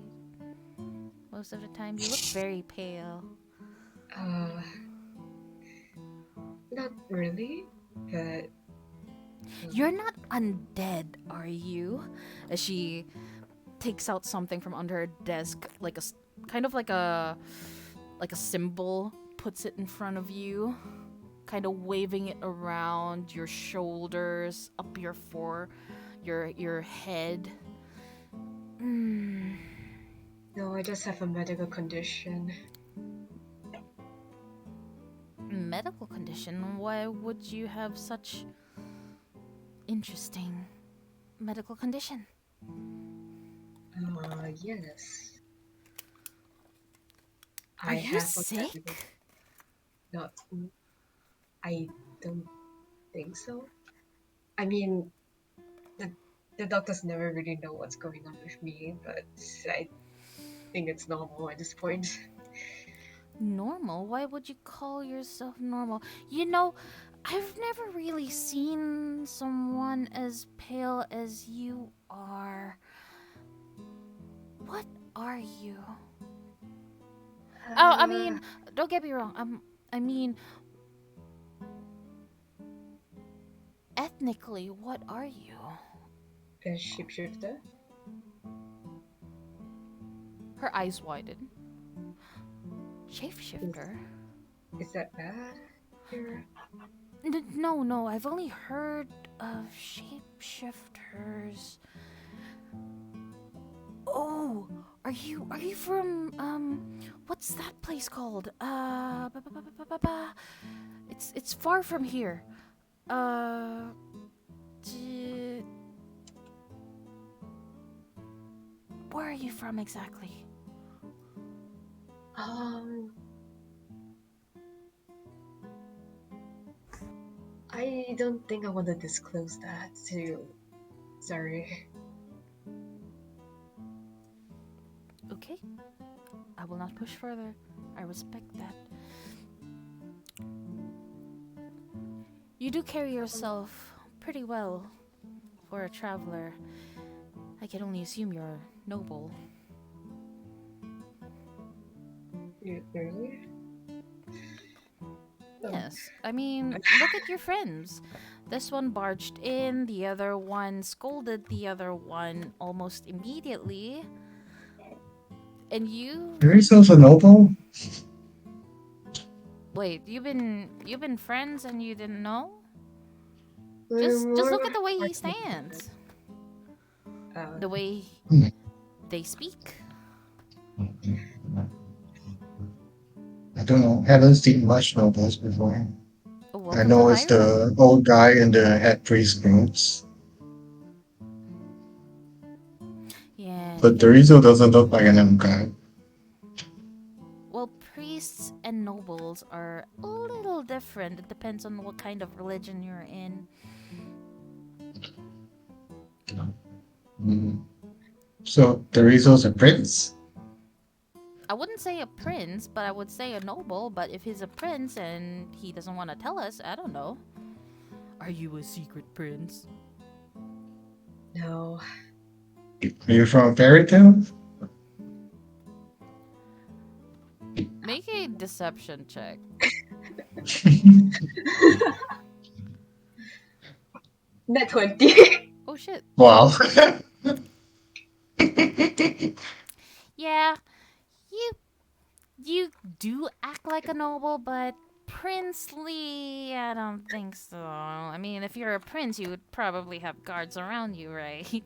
Most of the time, you look very pale. Uh, Not really, but You're not undead, are you? As she takes out something from under her desk, like kind of like a symbol, puts it in front of you, kind of waving it around your shoulders, up your head. no, I just have a medical condition. Medical condition? Why would you have such interesting medical condition? Yes. Are I you have a medical. sick? Not, I don't think so. I mean, the the doctors never really know what's going on with me, but I think it's normal at this point. Normal? Why would you call yourself normal? You know, I've never really seen someone as pale as you are. What are you? Oh, I mean, don't get me wrong. I mean, ethnically, what are you? A shapeshifter. Her eyes widen. Shapeshifter? Is that bad? Here? No. I've only heard of shapeshifters Oh, are you from what's that place called? It's far from here. Uh, j- where are you from exactly? Um, I don't think I want to disclose that to you. Sorry. Okay, I will not push further. I respect that. You do carry yourself pretty well for a traveler. I can only assume you're noble. You really? Oh, Yes, I mean, look at your friends. This one barged in, the other one scolded the other one almost immediately. And you Rizzo's a noble? wait, you've been friends and you didn't know? we're Just more look at the way he like stands. uh, The way Hmm. they speak. I don't know. Haven't seen much nobles before. Oh, I welcome to know it's Hiram. the old guy in the head priest groups, Yeah, but the Rizzo doesn't look like an old guy. well, priests and nobles are a little different. It depends on what kind of religion you're in. Mm. So the Rizzo's a prince? I wouldn't say a prince, but I would say a noble. But if he's a prince and he doesn't want to tell us, I don't know. Are you a secret prince? no. Are you from a fairy tale? Make a deception check. Net 20. Oh shit. Wow. Yeah, you you do act like a noble, but princely, I don't think so. I mean, if you're a prince, you would probably have guards around you, right?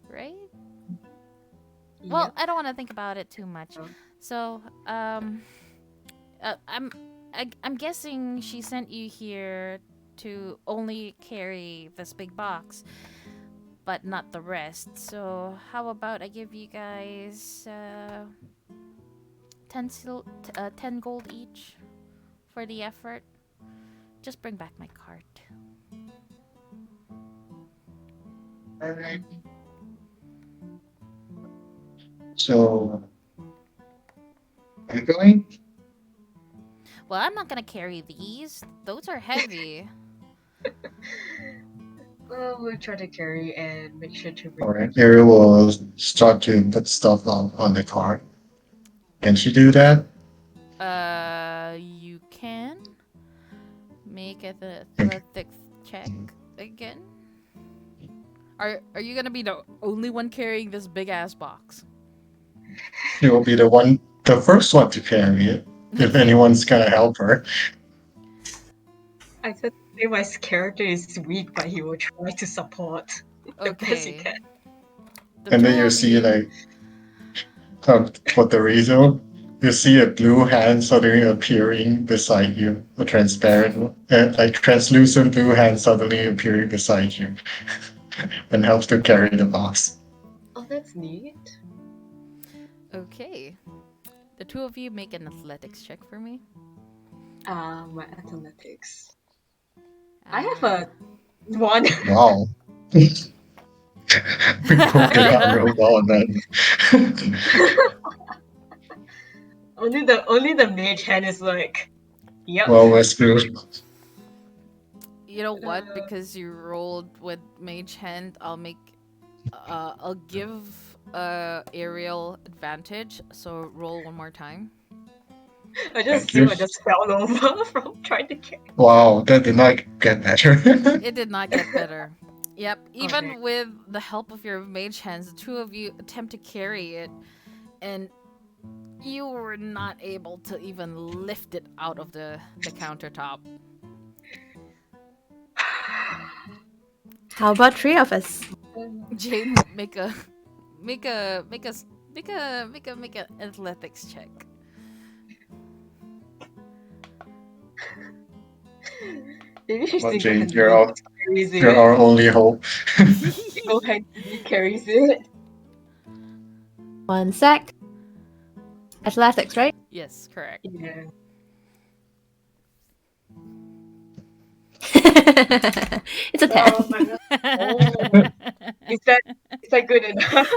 Right? Well, Yep. I don't want to think about it too much. Oh. So, uh, I'm I'm guessing she sent you here to only carry this big box, but not the rest. So, how about I give you guys 10 gold each for the effort? Just bring back my cart. So, are you going? Well, I'm not gonna carry these. Those are heavy. Well, we'll try to carry and make sure to bring back Alright, your Ariel will start to put stuff on the cart. Can she do that? You can make an athletics check again. Are you gonna be the only one carrying this big ass box? She will be the first one to carry it, if Okay. anyone's gonna help her. I said my character is weak, but he will try to support the best he Okay. can. The And two then you of see you. like for the Rizzo, you see a blue hand suddenly appearing beside you, a transparent, like translucent blue hand suddenly appearing beside you, and helps to carry the box. Oh, that's neat. Okay. The two of you make an athletics check for me. My athletics. I have Uh, a one. Wow. We broke it out real well, man. only the mage hand is like, yep. Well, we're screwed. you know what? Uh, Because you rolled with mage hand, I'll give Ariel advantage. So roll one more time. I just Thank you. assume I just fell over from trying to carry. Wow, that did not get better. It did not get better. Yep, Okay. even with the help of your mage hands, the two of you attempt to carry it, and you were not able to even lift it out of the countertop. How about three of us? Jane, make a make a athletics check. Maybe she's But single Jade, handed carries you're it. our only hope. Single handedly carries it. 1 sec. Athletics, right? Yes, correct. Yeah. It's a 10. Oh my god. Oh. Is that good enough?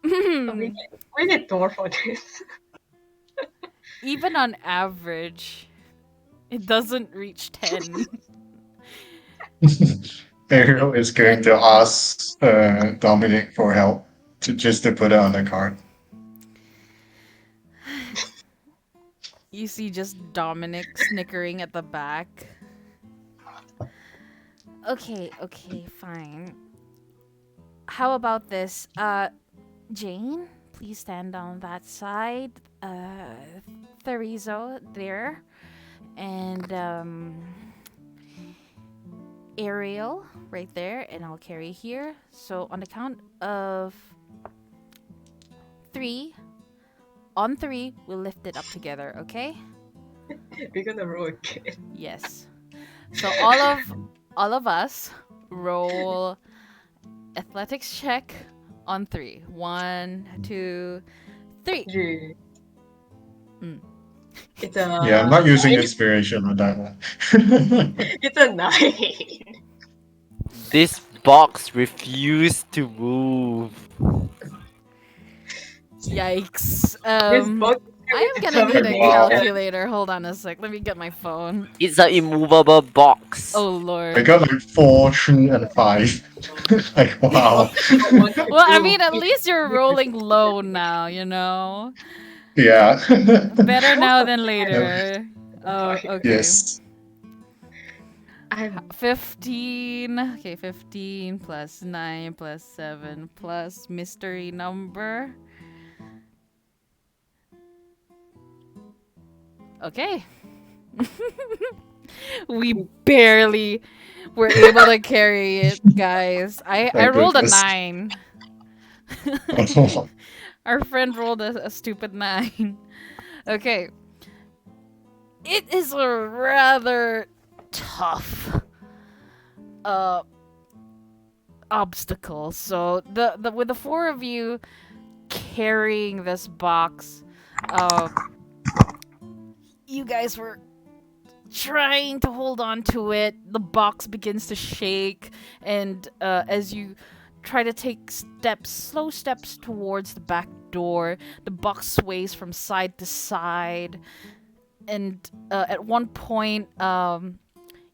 Oh, we need door for this. Even on average, it doesn't reach 10. Ariel is going to ask Dominic for help to put it on the card. You see just Dominic snickering at the back. Okay, fine. How about this? Jane, please stand on that side. Therizo there. And Ariel right there, and I'll carry here. So on the count of 3, on 3, we'll lift it up together, okay? We're gonna roll again. Yes. So all of us roll athletics check on 3. 1, 2, 3. Gee. Mm. It's a Yeah, I'm not using 9. inspiration on that one. It's a 9. This box refused to move. Yikes. This box I am gonna need a Wow. calculator. Hold on a sec. Let me get my phone. It's an immovable box. Oh I lord. got like 4, 3, and 5. Like, wow. Well, I mean, at least you're rolling low now, you know? Yeah. Better now than later. Oh, okay. Yes. I'm 15. Okay, 15 plus 9 plus 7 plus mystery number. Okay. We barely were able to carry it, guys. I Thank rolled a goodness. 9. Our friend rolled a stupid 9. Okay. It is a rather tough obstacle. So the with the 4 of you carrying this box, you guys were trying to hold on to it. The box begins to shake, and as you try to take slow steps towards the back door, the box sways from side to side, and at one point,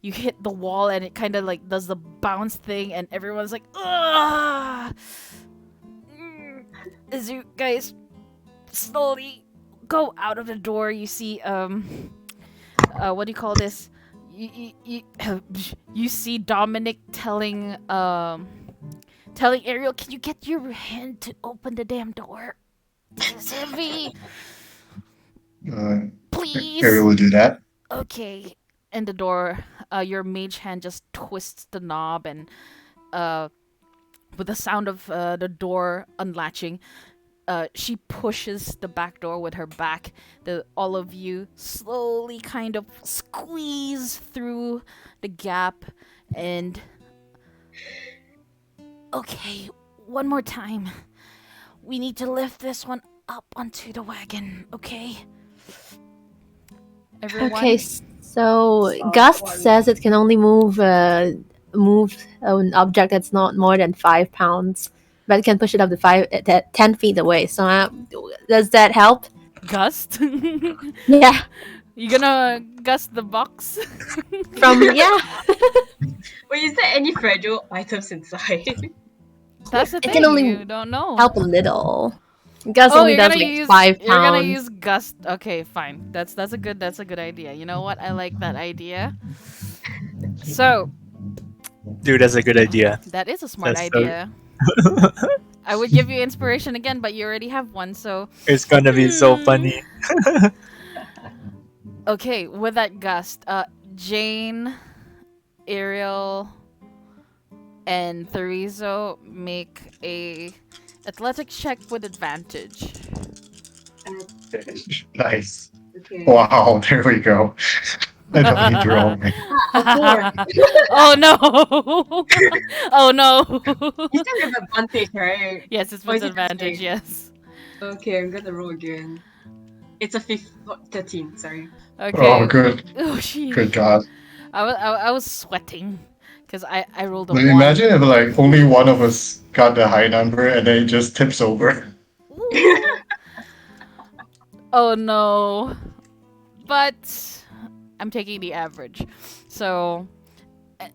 you hit the wall, and it kind of like does the bounce thing, and everyone's like, "Ugh!" As you guys slowly go out of the door, you see what do you call this? You see Dominic telling Ariel, "Can you get your hand to open the damn door? It's heavy. Please." Ariel will do that. Okay. And the door, your mage hand just twists the knob, and with the sound of the door unlatching, she pushes the back door with her back. All of you slowly kind of squeeze through the gap, and okay, one more time. We need to lift this one up onto the wagon, okay? Everyone? Okay, so Gust says it can only move an object that's not more than 5 pounds, but it can push it up to 10 feet away. So does that help? Gust? Yeah. You gonna gust the box? Yeah. Wait, is there any fragile items inside? That's the It thing. can only You don't know. help a little. Gust only does like 5 You're gonna pounds. use gust. Okay, fine. That's a good idea. You know what? I like that idea. So Dude, that's a good idea. that is a smart That's so- idea. I would give you inspiration again, but you already have one. So It's gonna be so funny. okay, with that gust, Jane, Ariel, And Therizo, make a athletic check with advantage. Nice. Okay. Wow, there we go. I don't need to roll. A 4. Oh no! Oh no! You still have advantage, right? Yes, it's Or with is it the advantage. same? Yes. Okay, I'm gonna roll again. It's a 13, sorry. Okay. Oh, good. Oh, she. Good God. I was sweating because I rolled a But 1. imagine if like only one of us got the high number and then it just tips over. Ooh. Oh no. But I'm taking the average. So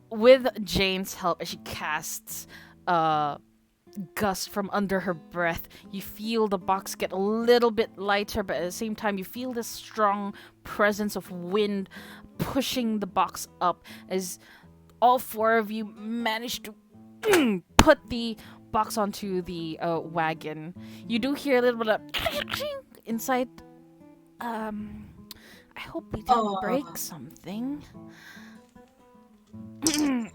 with Jane's help, as she casts gust from under her breath, you feel the box get a little bit lighter, but at the same time you feel this strong presence of wind pushing the box up as all 4 of you manage to put the box onto the wagon. You do hear a little bit of inside. I hope we didn't break something. Sounds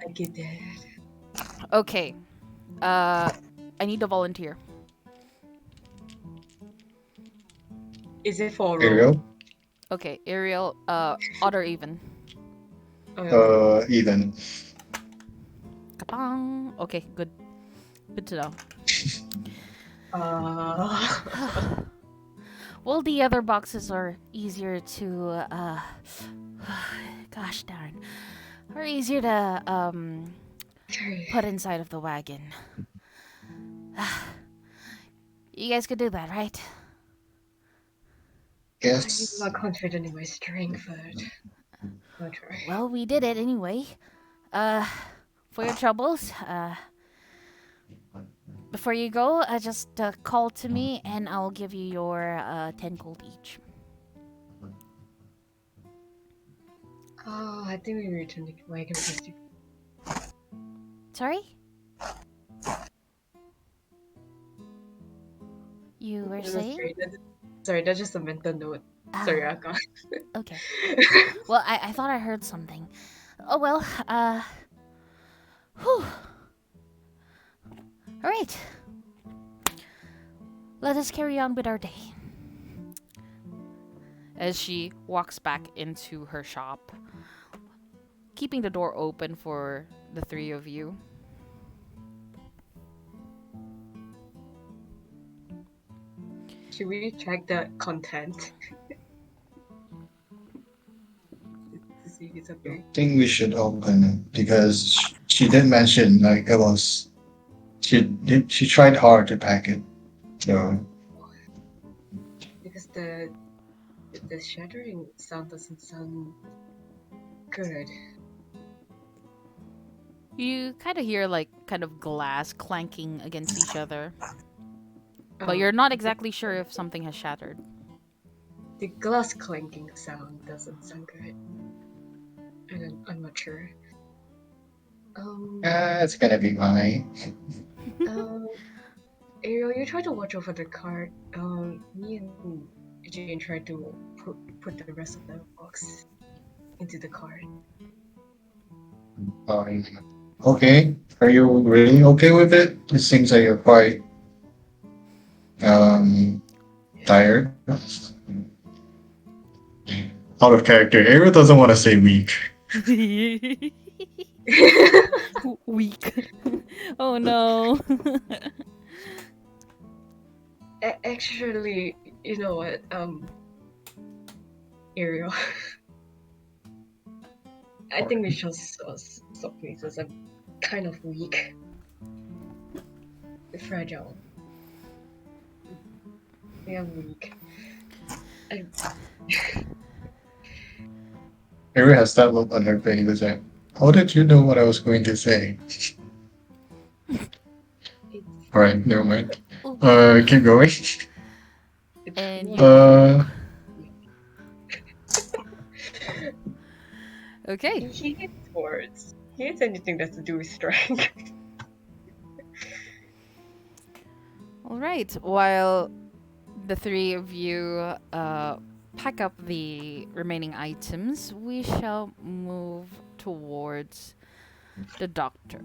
like it did. Okay. I need a volunteer. Is it for a roll? Ariel? Okay, Ariel, odd or even? Even. Kapang. Okay, good. Good to know. Well, the other boxes are easier to, gosh darn, are easier to, put inside of the wagon. You guys could do that, right? Yes. I'm not confident in my strength, but I'll try. Well, we did it anyway. For your troubles, before you go, just call to me and I'll give you your 10 gold each. Oh, I think we returned the wagon first. Sorry? You were saying? Sorry, that's just a mental note. Sorry, I can't. Okay. Well, I thought I heard something. Oh well, whew. Alright. Let us carry on with our day. As she walks back into her shop, keeping the door open for the 3 of you. Should we check the content? To see if it's okay. I think we should open it because she did mention like it was she tried hard to pack it. So Because the shattering sound doesn't sound good. You kind of hear like kind of glass clanking against each other, Oh, but you're not exactly sure if something has shattered. The glass clanking sound doesn't sound good. And I'm not sure. it's gonna be mine. Ariel, you try to watch over the cart. Me and Jane tried to put the rest of the box into the cart. Okay. Are you really okay with it? It seems like you're quite tired. Out of character. Ariel doesn't want to say weak. Weak. Oh no. Actually, you know what? Ariel. I think we should stop places. I'm kind of weak. Fragile. Yeah, I'm weak. Ariel has that look on her face. It's like, how did you know what I was going to say? Alright, never mind. Keep going. And okay. He hates words. He hates anything that's to do with strength. All right. While the 3 of you pack up the remaining items, we shall move towards The doctor.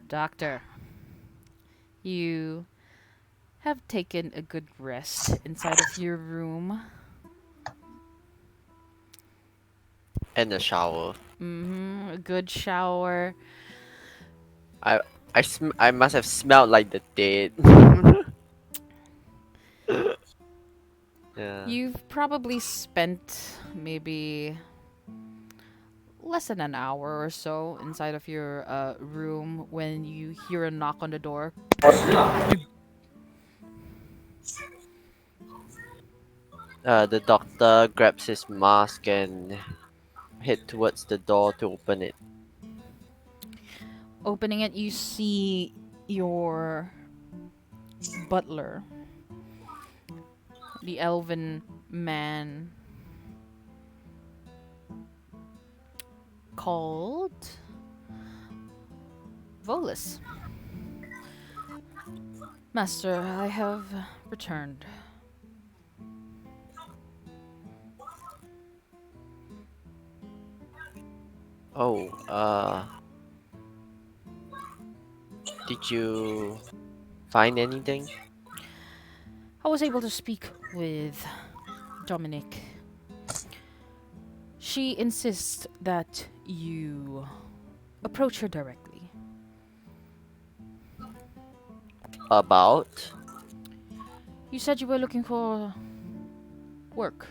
Doctor, you have taken a good rest inside of your room. And a shower. A good shower. I I must have smelled like the dead. Yeah. You've probably spent maybe less than an hour or so inside of your room when you hear a knock on the door. The doctor grabs his mask and head towards the door to open it. Opening it, you see your butler, the elven man called Volus. Master, I have returned. Oh, did you find anything? I was able to speak with Dominic. She insists that you approach her directly. About? You said you were looking for work.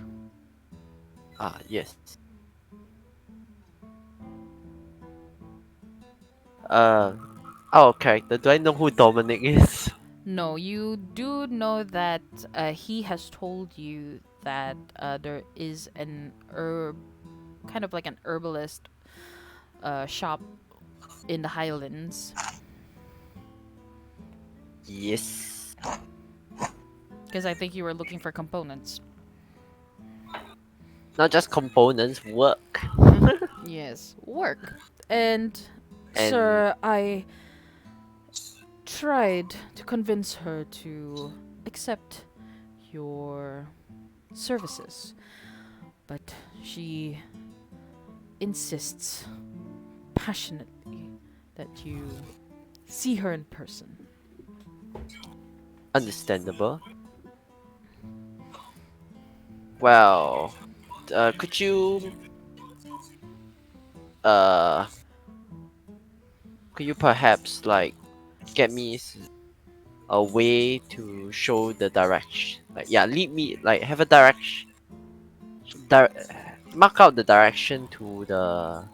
Ah, yes. Uh, our character. Do I know who Dominic is? No, you do know that he has told you that there is an herb, kind of like an herbalist shop in the Highlands. Yes. Because I think you were looking for components. Not just components, work. Yes, work. And, And sir, I tried to convince her to accept your services, but she insists passionately that you see her in person. understandable. Well, could you uh perhaps like get me a way to show the direction? Like yeah, lead me like have a direction. Di- Mark out the direction to the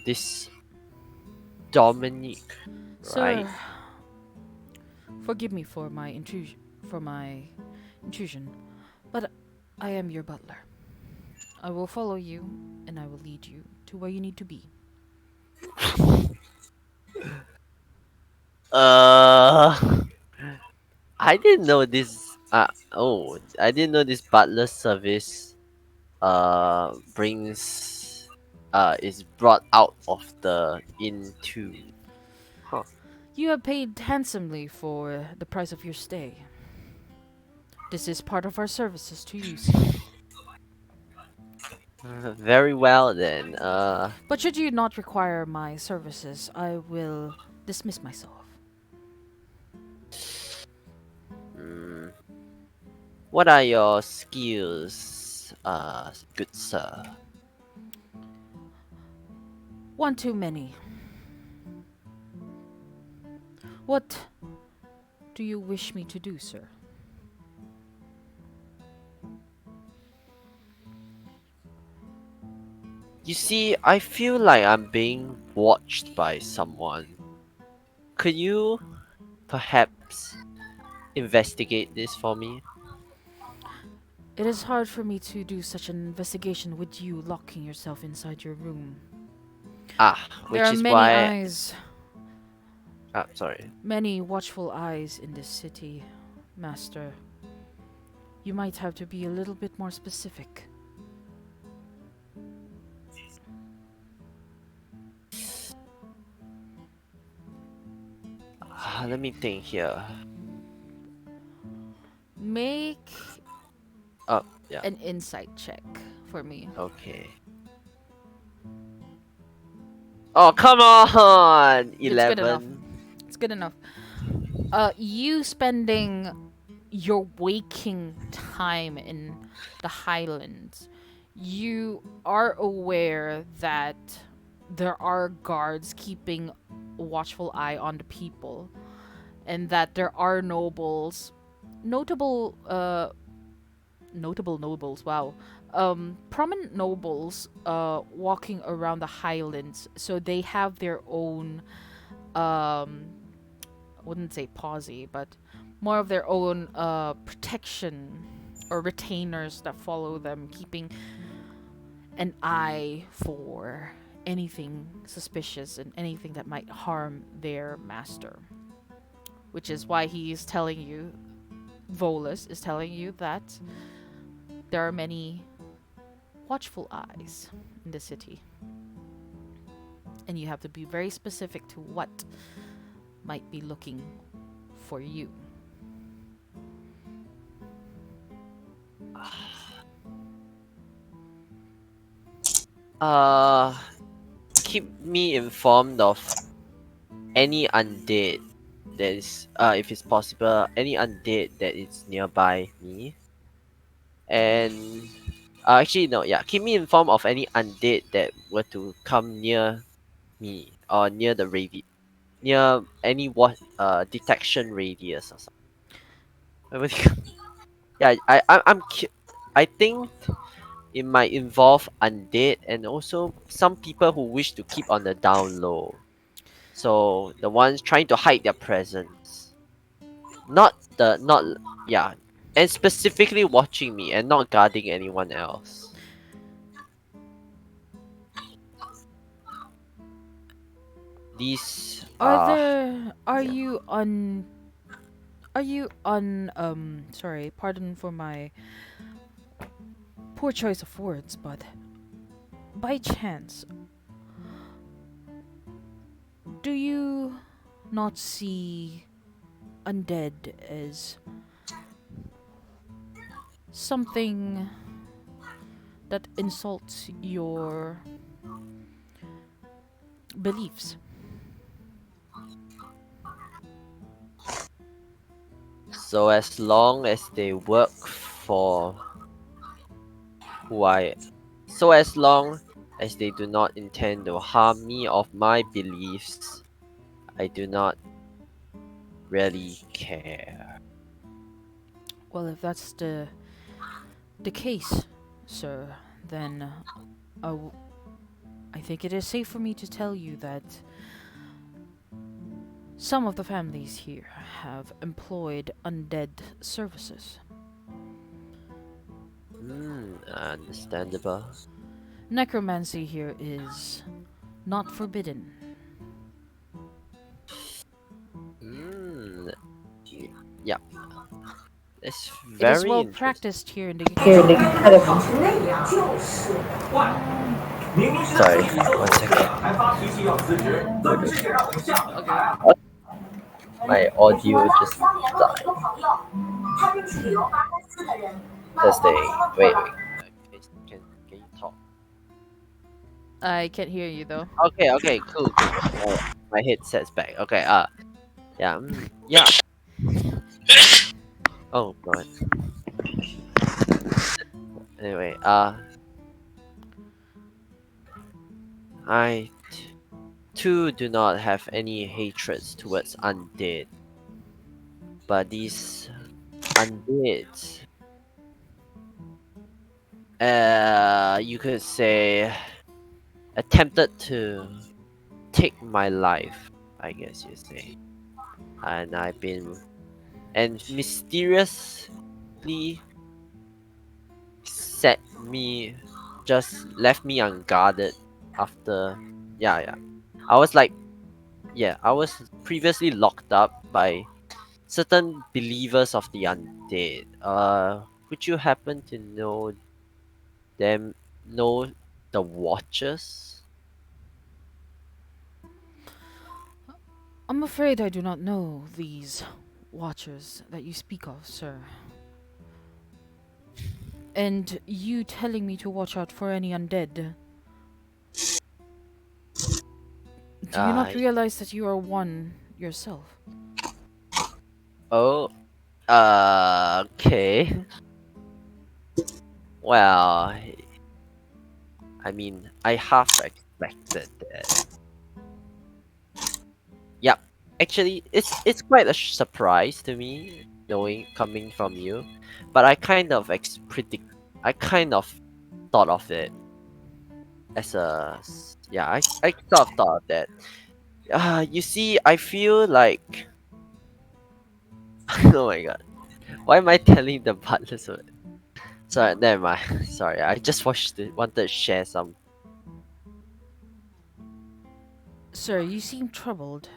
this Dominic, right? Sir, forgive me for my intrusion, but I am your butler. I will follow you and I will lead you to where you need to be. Uh, I didn't know this. I didn't know this butler service brings is brought out of the into. Huh. You have paid handsomely for the price of your stay. This is part of our services to you, sir. Very well then. But should you not require my services, I will dismiss myself. mm, what are your skills, good sir? One too many. What do you wish me to do, sir? You see, I feel like I'm being watched by someone. Could you perhaps investigate this for me? It is hard for me to do such an investigation with you locking yourself inside your room. Ah, There which are is many why. eyes, Ah, sorry. many watchful eyes in this city, Master. You might have to be a little bit more specific. Let me think here. Make Oh, yeah. an insight check for me. Okay. Oh, come on! It's good enough. 11. It's good enough. You spending your waking time in the Highlands, you are aware that there are guards keeping a watchful eye on the people, and that there are nobles, notable, notable nobles. Wow, prominent nobles, walking around the Highlands. So they have their own, I wouldn't say posse, but more of their own protection or retainers that follow them, keeping an eye for anything suspicious and anything that might harm their master. Which is why he's telling you, Volus is telling you that there are many watchful eyes in the city. And you have to be very specific to what might be looking for you. Uh, Keep me informed of any undead that is, if it's possible, any undead that is nearby me. And actually, no, yeah, keep me informed of any undead that were to come near me or near the near any detection radius or something. Yeah, I think it might involve undead and also some people who wish to keep on the down low. So the ones trying to hide their presence. Not yeah. And specifically watching me and not guarding anyone else. These Are yeah. you on sorry, pardon for my poor choice of words, but by chance, do you not see undead as something that insults your beliefs? So as long as they work for who I so as long as they do not intend to harm me of my beliefs, I do not really care. Well, if that's the case, sir, then uh, w- I think it is safe for me to tell you that some of the families here have employed undead services. Understandable. Necromancy here is not forbidden. Mm, yeah, it's It is very well interesting. practiced here in the Here in the academy. academy. Sorry, one second. Okay. My audio just died. Testing. Wait. Can you talk? I can't hear you though. Okay, cool. My headset's back. Okay, yeah, yeah. Oh god. Anyway, I too do not have any hatreds towards undead, but these undead, you could say, attempted to take my life. I guess you say, and I've been and mysteriously set me just left me unguarded after yeah. I was like I was previously locked up by certain believers of the undead. Would you happen to them know the Watchers? I'm afraid I do not know these watchers that you speak of, sir. And you telling me to watch out for any undead. Do you not Uh, realize that you are one yourself? oh, okay. Well, I mean, I half expected that. Yep. Actually, it's quite a surprise to me knowing coming from you, but I kind of I kind of thought of it as yeah. I sort of thought of that. You see, I feel like oh my god, why am I telling the butler so? Sorry, never mind. Sorry, I just wanted to share some. Sir, you seem troubled.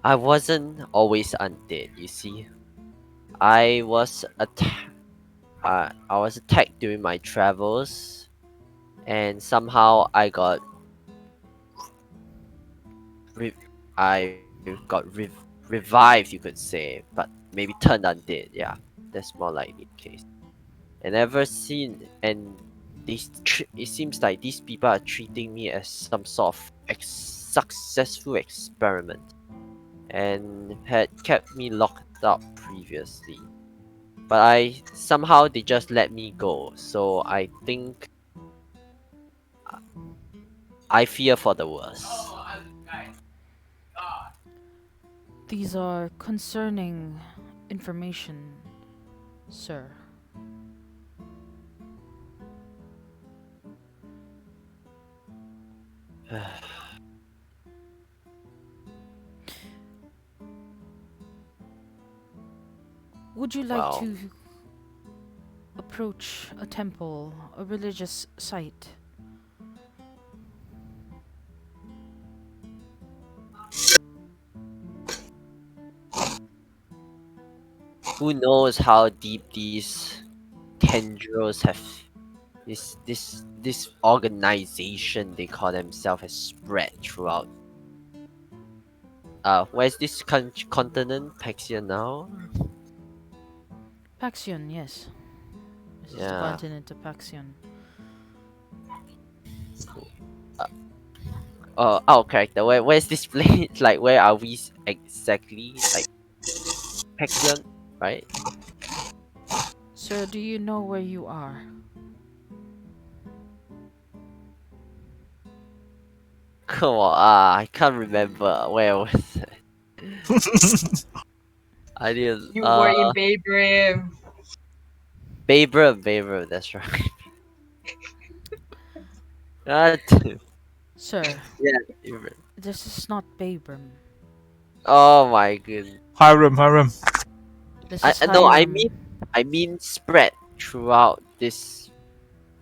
I wasn't always undead. You see, I was attacked. I was attacked during my travels, and somehow re- I got revived, you could say, but maybe turned undead. Yeah, that's more likely the case. And ever since, and it seems like these people are treating me as some sort of successful experiment, and had kept me locked up previously. But I somehow they just let me go. So I think I fear for the worst. These are concerning information, sir. Would you like Well, to approach a temple, a religious site? who knows how deep these tendrils have this organization they call themselves has spread throughout. Where's this continent? Paxeon now? Paxeon, yes. This is the Yeah. continent of Paxeon. Uh, oh, character. Where's this place? Like, where are we exactly? Like, Paxeon, right? Sir, do you know where you are? Come on, I can't remember where was it. I didn't. You were in Baybrim. Baybrim, that's right. Ah, Sir, yeah, Baybrim. this is not Babram. Oh my goodness. Harem. This is No, Hiram. I mean spread throughout this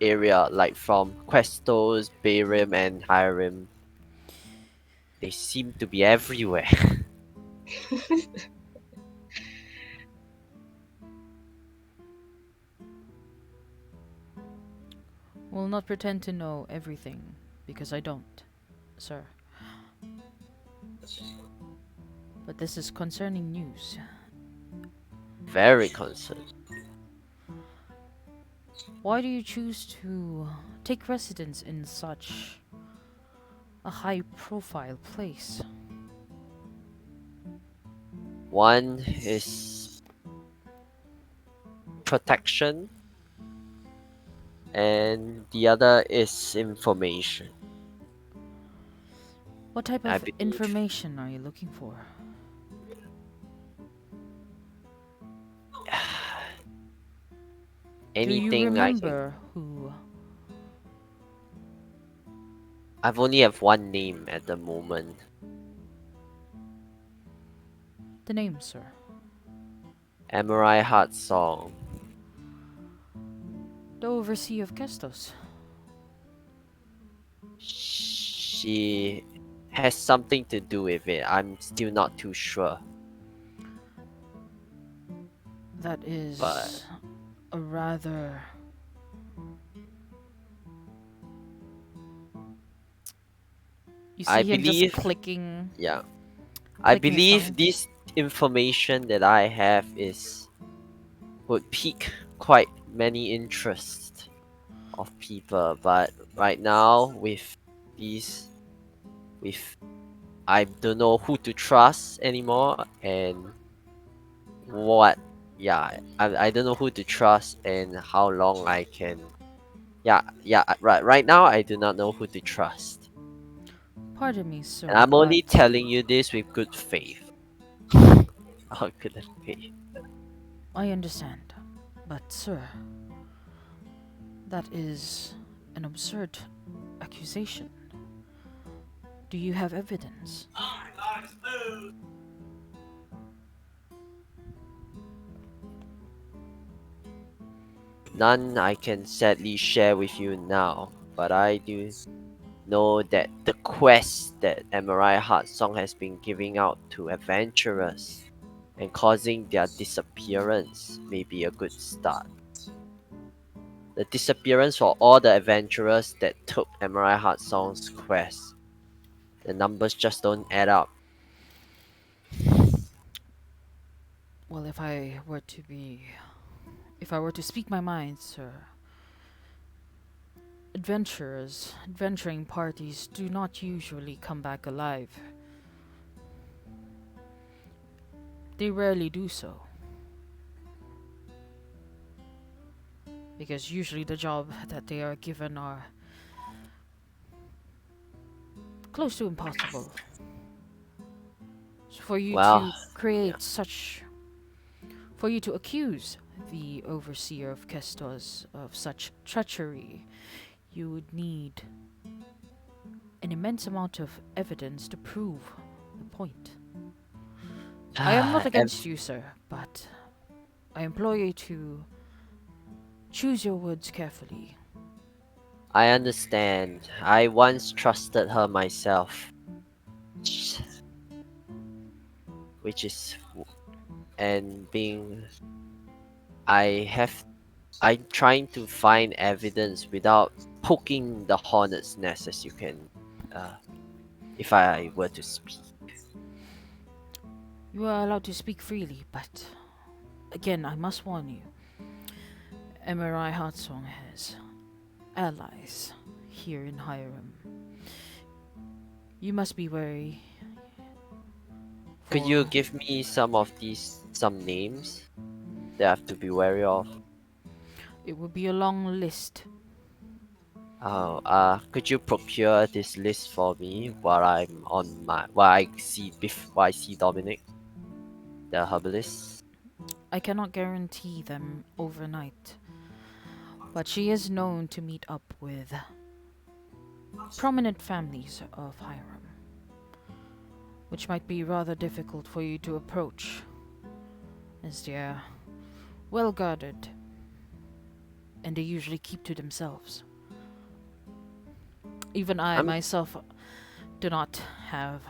area, like from Questos, Bayrim, and Hiram. They seem to be everywhere. Will not pretend to know everything, because I don't, sir. But this is concerning news. Very concerned. Why do you choose to take residence in such a high profile place? One is protection, and the other is information. What type I of believe information are you looking for? Do you anything I can. remember who? I've only have one name at the moment. The name, sir? Emerai Heart Song. The overseer of Kestos. She has something to do with it. I'm still not too sure. That But is a rather. You I see him just believe, clicking, yeah, I clicking his believe tongue. this information that I have is would pique quite many interest of people, but right now these with I don't know who to trust anymore, and what I don't know who to trust and how long I can. Right now I do not know who to trust, Pardon me, and sir, I'm only but telling you this with good faith. Oh, good faith. I understand. But, sir, that is an absurd accusation. Do you have evidence? None I can sadly share with you now, but I do know that the quest that Emerai Heart Song has been giving out to adventurers and causing their disappearance may be a good start. The disappearance for all the adventurers that took Emerai Heart Song's quest. The numbers just don't add up. Well, if I were to speak my mind, sir, adventuring parties do not usually come back alive. They rarely do so. Because usually the job that they are given are close to impossible. So for you Well, to yeah. for you to accuse the overseer of Kestos of such treachery, you would need an immense amount of evidence to prove the point. I am not against you, sir, but I implore you to choose your words carefully. I understand. I once trusted her myself, which is and being I have I'm trying to find evidence without poking the hornet's nest, as you can, uh, if I were to speak. You are allowed to speak freely, but again, I must warn you. Emirai Heartsong has allies here in Hiram. You must be wary, Could you for give me some names that I have to be wary of? it will be a long list. Oh, could you procure this list for me while I'm on my while I see Dominic, the herbalist? I cannot guarantee them overnight, but she is known to meet up with prominent families of Hiram, which might be rather difficult for you to approach, as they are well guarded and they usually keep to themselves. Even I I'm myself do not have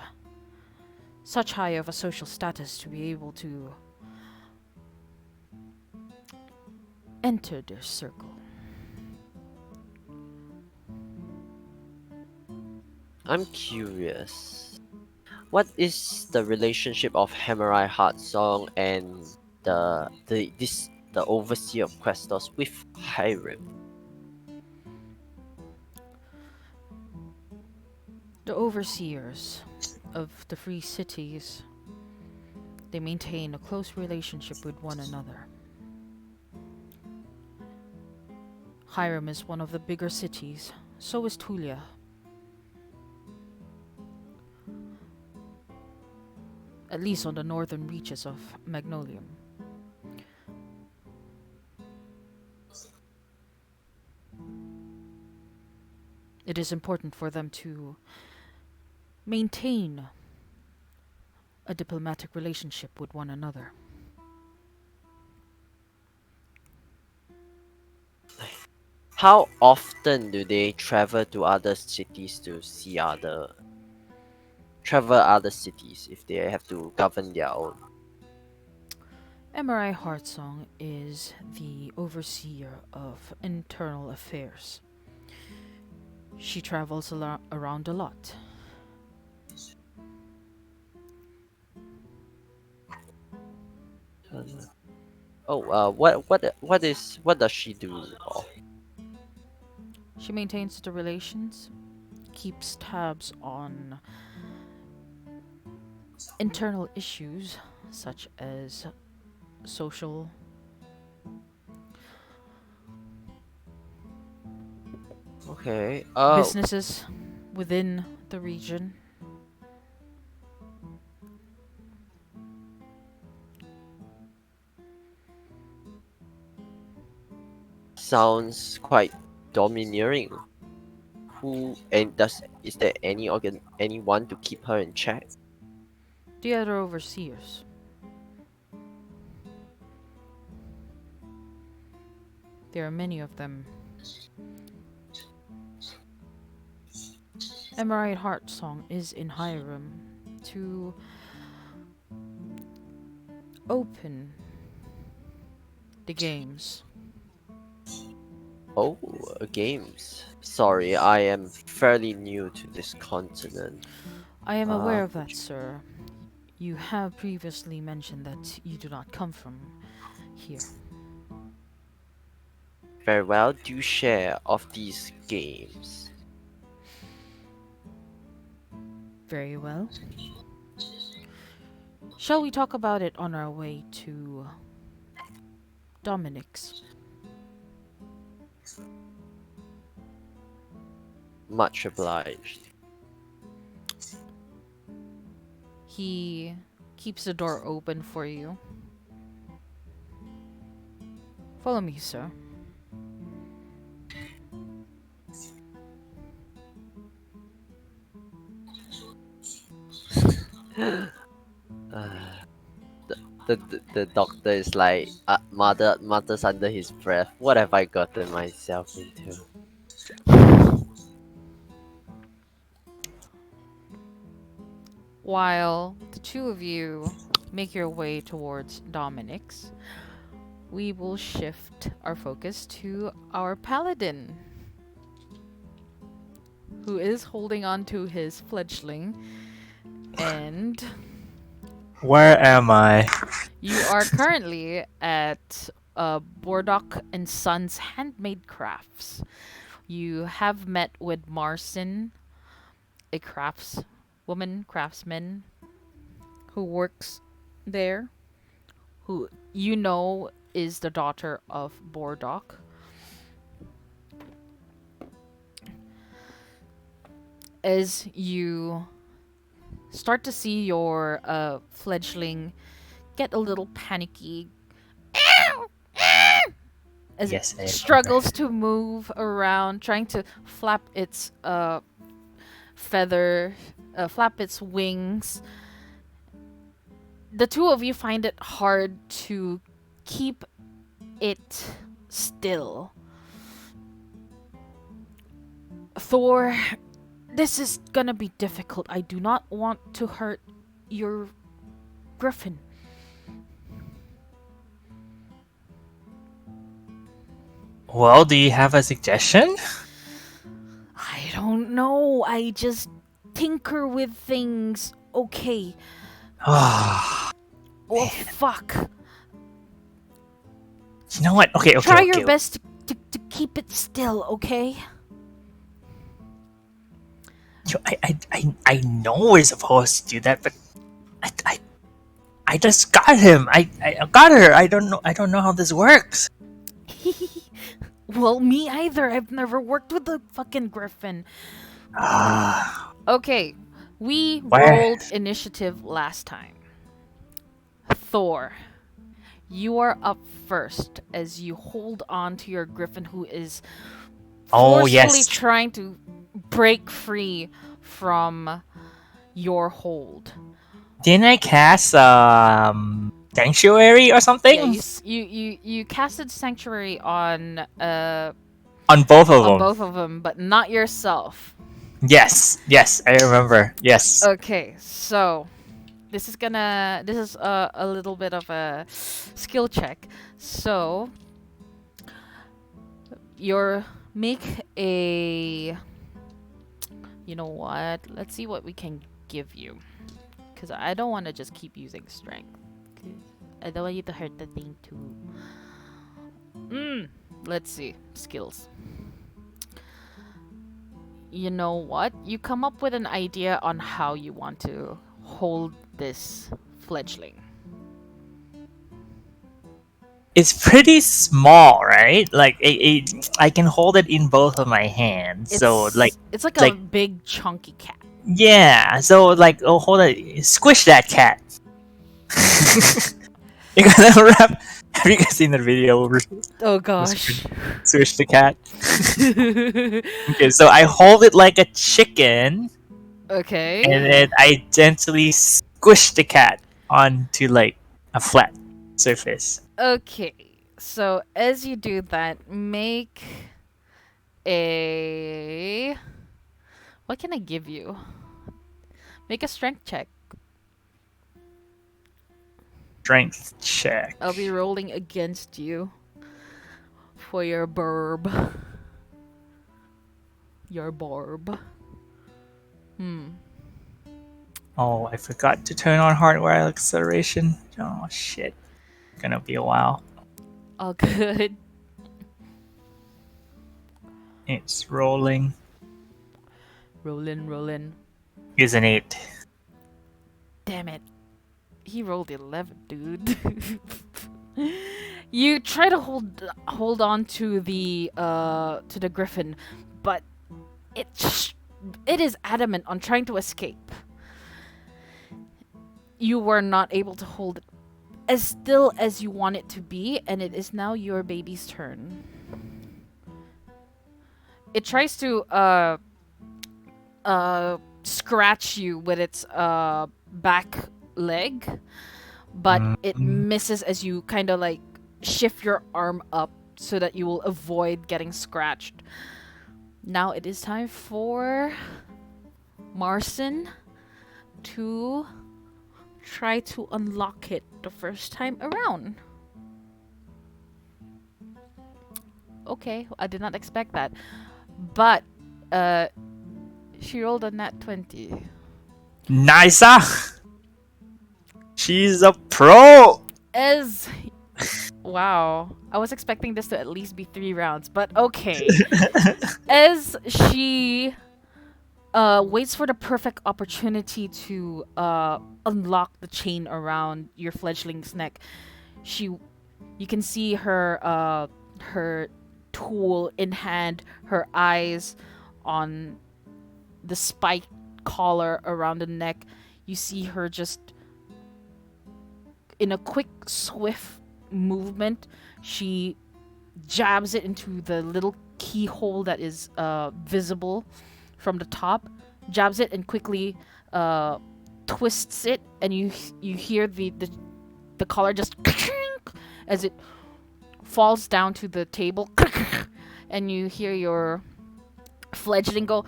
such high of a social status to be able to enter their circle. I'm curious. What is the relationship of Hamurai Heart Song and the overseer of Questos with Hiram? The overseers of the free cities, they maintain a close relationship with one another. Hiram is one of the bigger cities, so is Tulia. At least on the northern reaches of Magnolium. It is important for them to maintain a diplomatic relationship with one another. How often do they travel other cities if they have to govern their own? Emerai Heartsong is the overseer of internal affairs. She travels around a lot. Oh, what does she do? Oh, She maintains the relations, keeps tabs on internal issues such as social Okay. businesses within the region. Sounds quite domineering. Is there anyone to keep her in check? The other overseers. There are many of them. Emerald Heartsong is in Hiram to open the games. Oh, games. Sorry, I am fairly new to this continent. I am aware of Could that, sir. You have previously mentioned that you do not come from here. very well, do share of these games. Very well. Shall we talk about it on our way to Dominic's? Much obliged. He keeps the door open for you. Follow me, sir. Uh, the doctor is like mutters under his breath. What have I gotten myself into? While the two of you make your way towards Dominic's, we will shift our focus to our paladin, who is holding on to his fledgling, and Where am I? you are currently at Bordock and Sons Handmade Crafts. You have met with Marcin, a craftsman who works there, who you know is the daughter of Bordock. As you start to see your fledgling get a little panicky as Yes, I it remember. struggles to move around, trying to flap its flap its wings. The two of you find it hard to keep it still. Thor, this is gonna be difficult. I do not want to hurt your griffin. Well, do you have a suggestion? I don't know. I just tinker with things. Okay. Ah, Oh, fuck. you know what? Okay. Try Okay. your best to keep it still, okay? I know we're supposed to do that, but I just got him. I got her. I don't know how this works. Well, me either. I've never worked with a fucking griffin. Ah, Okay, we Where? rolled initiative last time. Thor, you are up first as you hold on to your griffin, who is Oh, forcefully yes. trying to break free from your hold. Didn't I cast sanctuary or something Yeah, you casted sanctuary on on both of them? both of them, but not yourself. Yes, I remember. Yes. Okay, so this is a little bit of a skill check. So make a, you know what? Let's see what we can give you, because I don't want to just keep using strength. 'Cause I don't want you to hurt the thing too. Let's see skills. you know what? You come up with an idea on how you want to hold this fledgling. It's pretty small, right? Like I can hold it in both of my hands. So It's like a like big chunky cat. yeah. So like oh hold it, squish that cat. You gotta wrap. Have you guys seen the video? Where Oh gosh. squish the cat. Okay, so I hold it like a chicken, Okay. and then I gently squish the cat onto like a flat surface. Okay. So as you do that, make a what can I give you? Make a strength check. Strength check. I'll be rolling against you for your burb. Your barb. Oh, I forgot to turn on hardware acceleration. Oh shit. Gonna be a while. All good. It's rolling. Rollin'. Is an 8. Damn it. He rolled 11, dude. You try to hold on to the griffin, but it is adamant on trying to escape. You were not able to hold it as still as you want it to be, and it is now your baby's turn. It tries to scratch you with its back leg, but it misses as you kind of like shift your arm up so that you will avoid getting scratched. Now it is time for Marcin to try to unlock it the first time around. Okay, I did not expect that. But she rolled a nat 20. Nice! She's a pro! As wow, I was expecting this to at least be 3 rounds, but okay. As she waits for the perfect opportunity to unlock the chain around your fledgling's neck, you can see her her tool in hand, her eyes on the spiked collar around the neck. You see her just in a quick, swift movement, she jabs it into the little keyhole that is visible from the top, jabs it and quickly twists it, and you hear the collar just as it falls down to the table, and you hear your fledgling go.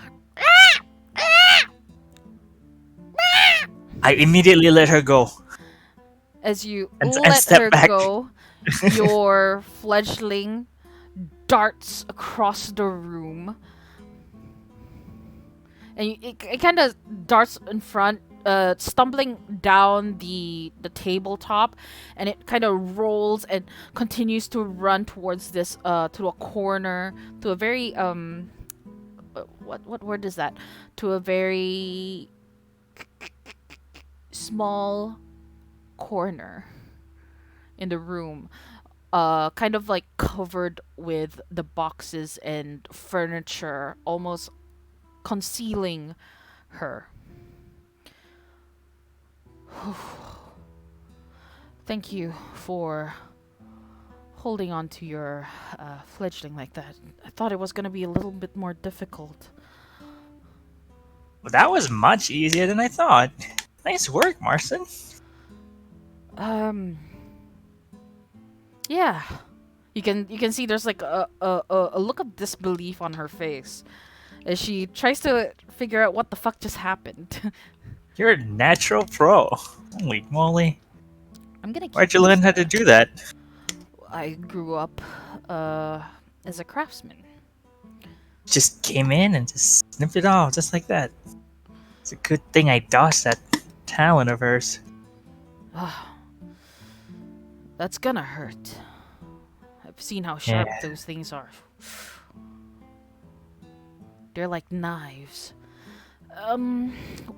I immediately let her go. As you And let step her back. go, your fledgling darts across the room, and it kind of darts in front, stumbling down the tabletop, and it kind of rolls and continues to run towards this to a corner, to a very what word is that? To a very small corner in the room, kind of like covered with the boxes and furniture, almost concealing her. Thank you for holding on to your fledgling like that. I thought it was going to be a little bit more difficult. Well, that was much easier than I thought. Nice work, Marcin. Yeah. You can see there's like a look of disbelief on her face as she tries to figure out what the fuck just happened. You're a natural pro. Holy moly. I'm gonna keep Where'd you this learn how to there. do that? I grew up as a craftsman. Just came in and just snipped it off, just like that. It's a good thing I dodged that talent of hers. That's gonna hurt. I've seen how sharp Yeah. those things are. They're like knives.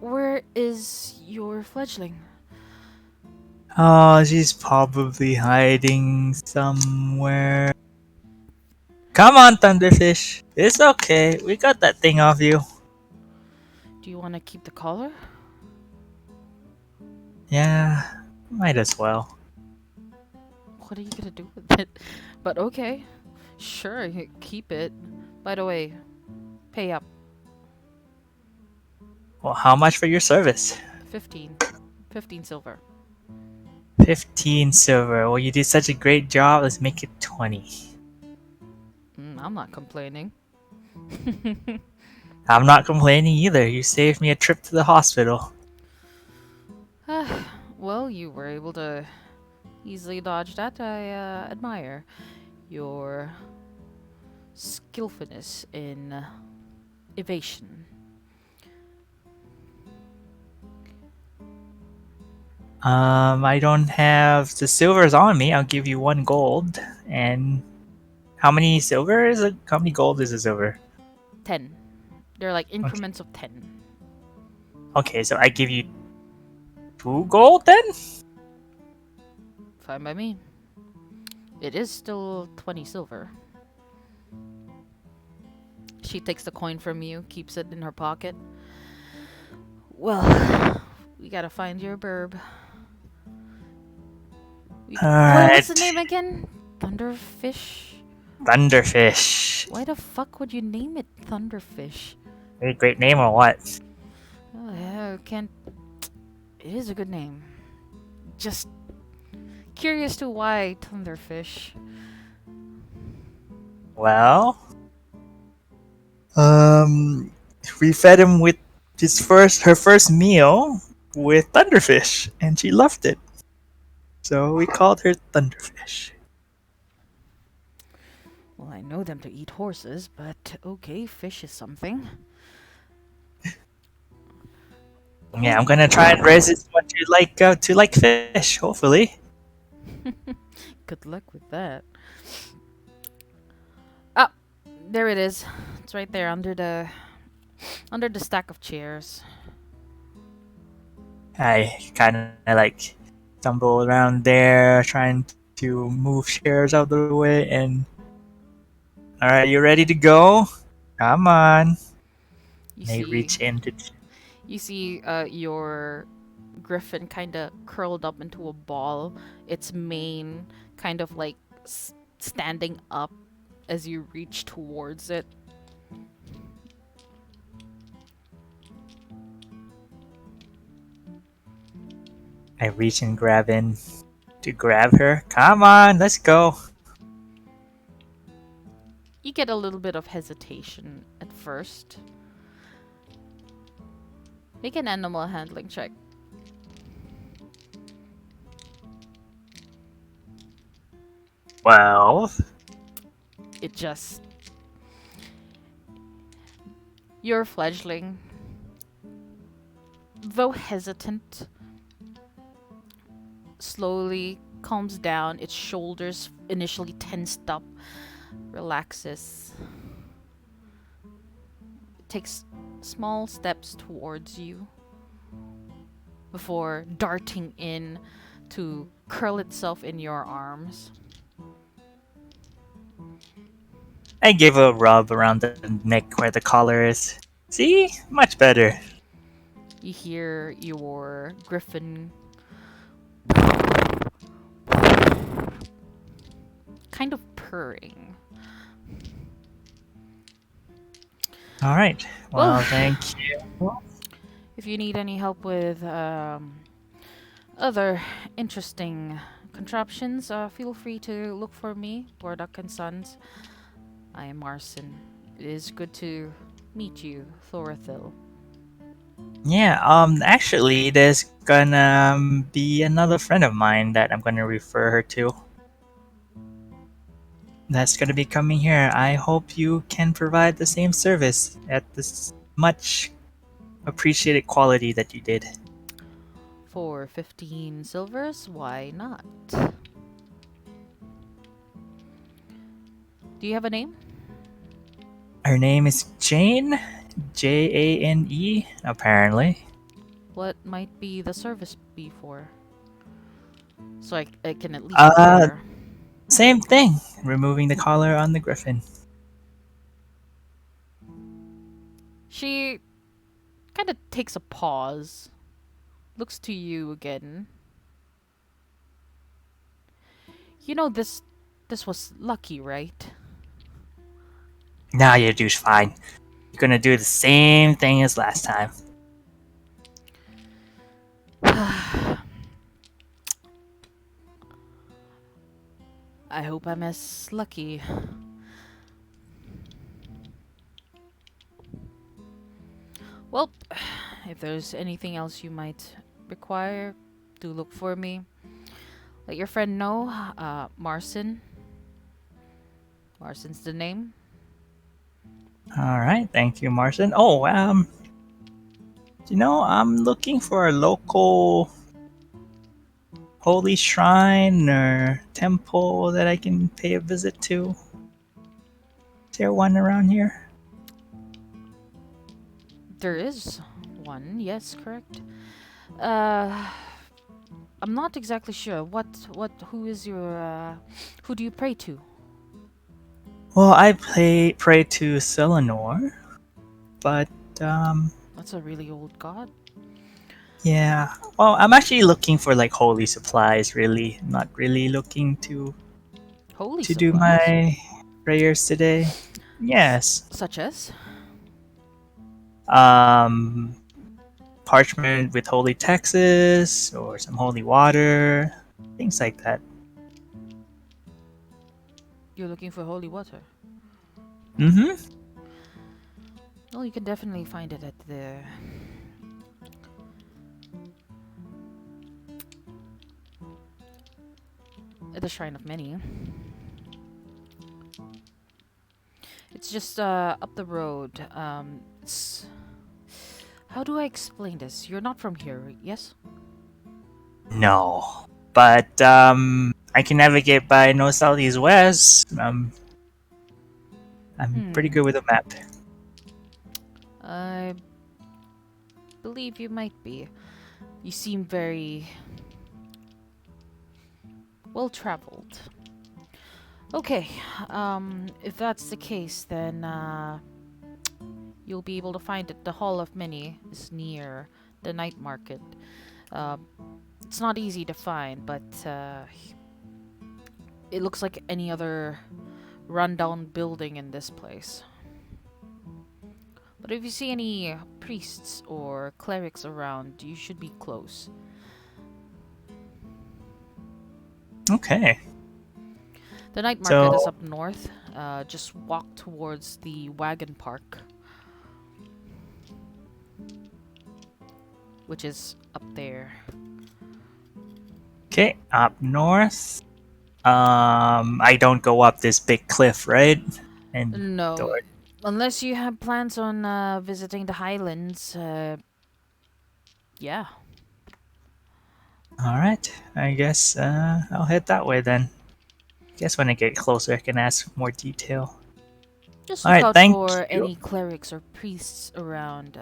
Where is your fledgling? Oh, she's probably hiding somewhere. Come on, Thunderfish. It's okay. We got that thing off you. Do you want to keep the collar? Yeah, might as well. What are you gonna do with it? But okay. Sure, keep it. By the way, pay up. Well, how much for your service? 15. 15 silver. 15 silver. Well, you did such a great job. Let's make it 20. I'm not complaining. I'm not complaining either. You saved me a trip to the hospital. Well, you were able to easily dodge that. I admire your skillfulness in evasion. I don't have the silvers on me. I'll give you 1 gold. And how many silver is it? How many gold is a silver? 10. They're like increments of 10. Okay, so I give you 2 gold then? Fine by me. It is still 20 silver. She takes the coin from you, keeps it in her pocket. Well, we gotta find your burb. What's the Alright. name again? Thunderfish? Thunderfish. Why the fuck would you name it Thunderfish? A great name or what? Oh, yeah, can't. It is a good name. Just curious to why Thunderfish. Well, we fed him with her first meal with Thunderfish, and she loved it. So we called her Thunderfish. Well, I know them to eat horses, but okay, fish is something. Yeah, I'm gonna try and raise it to like fish, hopefully. Good luck with that. Ah, there it is. It's right there under the stack of chairs. I kind of like stumble around there, trying to move chairs out of the way, and alright, you ready to go? Come on. You They see, reach into. your griffin kind of curled up into a ball. Its mane kind of like standing up as you reach towards it. I reach and grab in to grab her. Come on, let's go. You get a little bit of hesitation at first. Make an animal handling check. Well, It just. Your fledgling, though hesitant, slowly calms down. Its shoulders initially tensed up, relaxes. It takes small steps towards you before darting in to curl itself in your arms. I give a rub around the neck where the collar is. See? Much better. You hear your griffin kind of purring. Alright. Well, Well- thank you. If you need any help with other interesting contraptions, feel free to look for me, Bordak and Sons. I am Marcin. It is good to meet you, Thorathil. Yeah, actually, there's gonna be another friend of mine that I'm gonna refer her to. That's gonna be coming here. I hope you can provide the same service at this much appreciated quality that you did. For 15 silvers, why not? Do you have a name? Her name is Jane. Jane, apparently. What might be the service be for? So I can at least Uh, prepare. Same thing. Removing the collar on the griffin. She kind of takes a pause, looks to you again. You know this was lucky, right? Nah, you do's fine. You're gonna do the same thing as last time. I hope I'm as lucky. Well, if there's anything else you might require, do look for me. Let your friend know, Marcin. Marcin's the name. All right, thank you, Marcin. Oh, I'm looking for a local holy shrine or temple that I can pay a visit to. Is there one around here? There is one, yes, correct. Uh, I'm not exactly sure. Who is your, who do you pray to? Well, I pray to Selenor, but That's a really old god. yeah. Well, I'm actually looking for like holy supplies. Really, not really looking Holy to do supplies? my prayers today. Yes. Such as? Um, Parchment with holy texts or some holy water, things like that. You're looking for holy water. Mm-hmm. Well, you can definitely find it at the Shrine of Many. It's just up the road. It's how do I explain this? You're not from here, yes? No, but I can navigate by north, south, east, west. I'm pretty Hmm. good with a map. I believe you might be. You seem very well traveled. Okay, if that's the case, then you'll be able to find it. The Hall of Many is near the night market. Uh, it's not easy to find, but it looks like any other rundown building in this place. But if you see any priests or clerics around, you should be close. Okay. The night market is So, up north. Just walk towards the wagon park, which is up there. okay, up north. I don't go up this big cliff, right? And No, toward. unless you have plans on visiting the Highlands. Yeah. All right. I guess I'll head that way then. Guess when I get closer, I can ask more detail. Just All look right. out Thank for you. any clerics or priests around.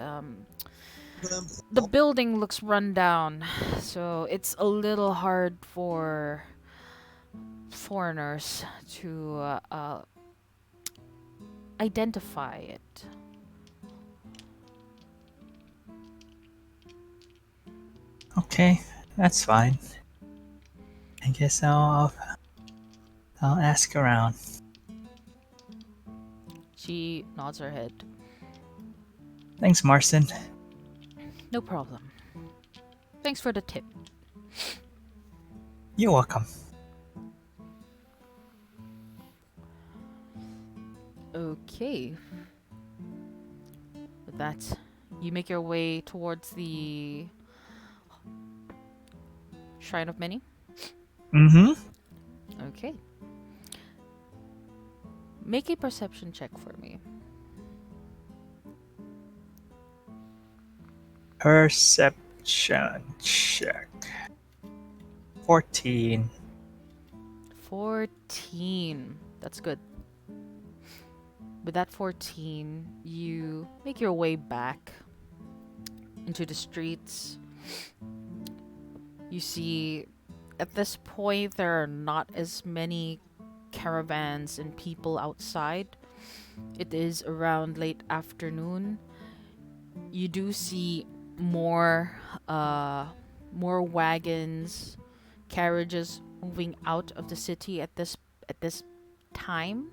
The building looks run down, so it's a little hard for foreigners to identify it. Okay, that's fine. I guess I'll ask around. She nods her head. Thanks, Marcin. No problem. Thanks for the tip. You're welcome. Okay. With that, you make your way towards the Shrine of Many. Mm-hmm. Okay. Make a perception check for me. Perception check. 14. 14. That's good. with that 14, you make your way back into the streets. You see, at this point, there are not as many caravans and people outside. It is around late afternoon. You do see more, more wagons, carriages moving out of the city at this time.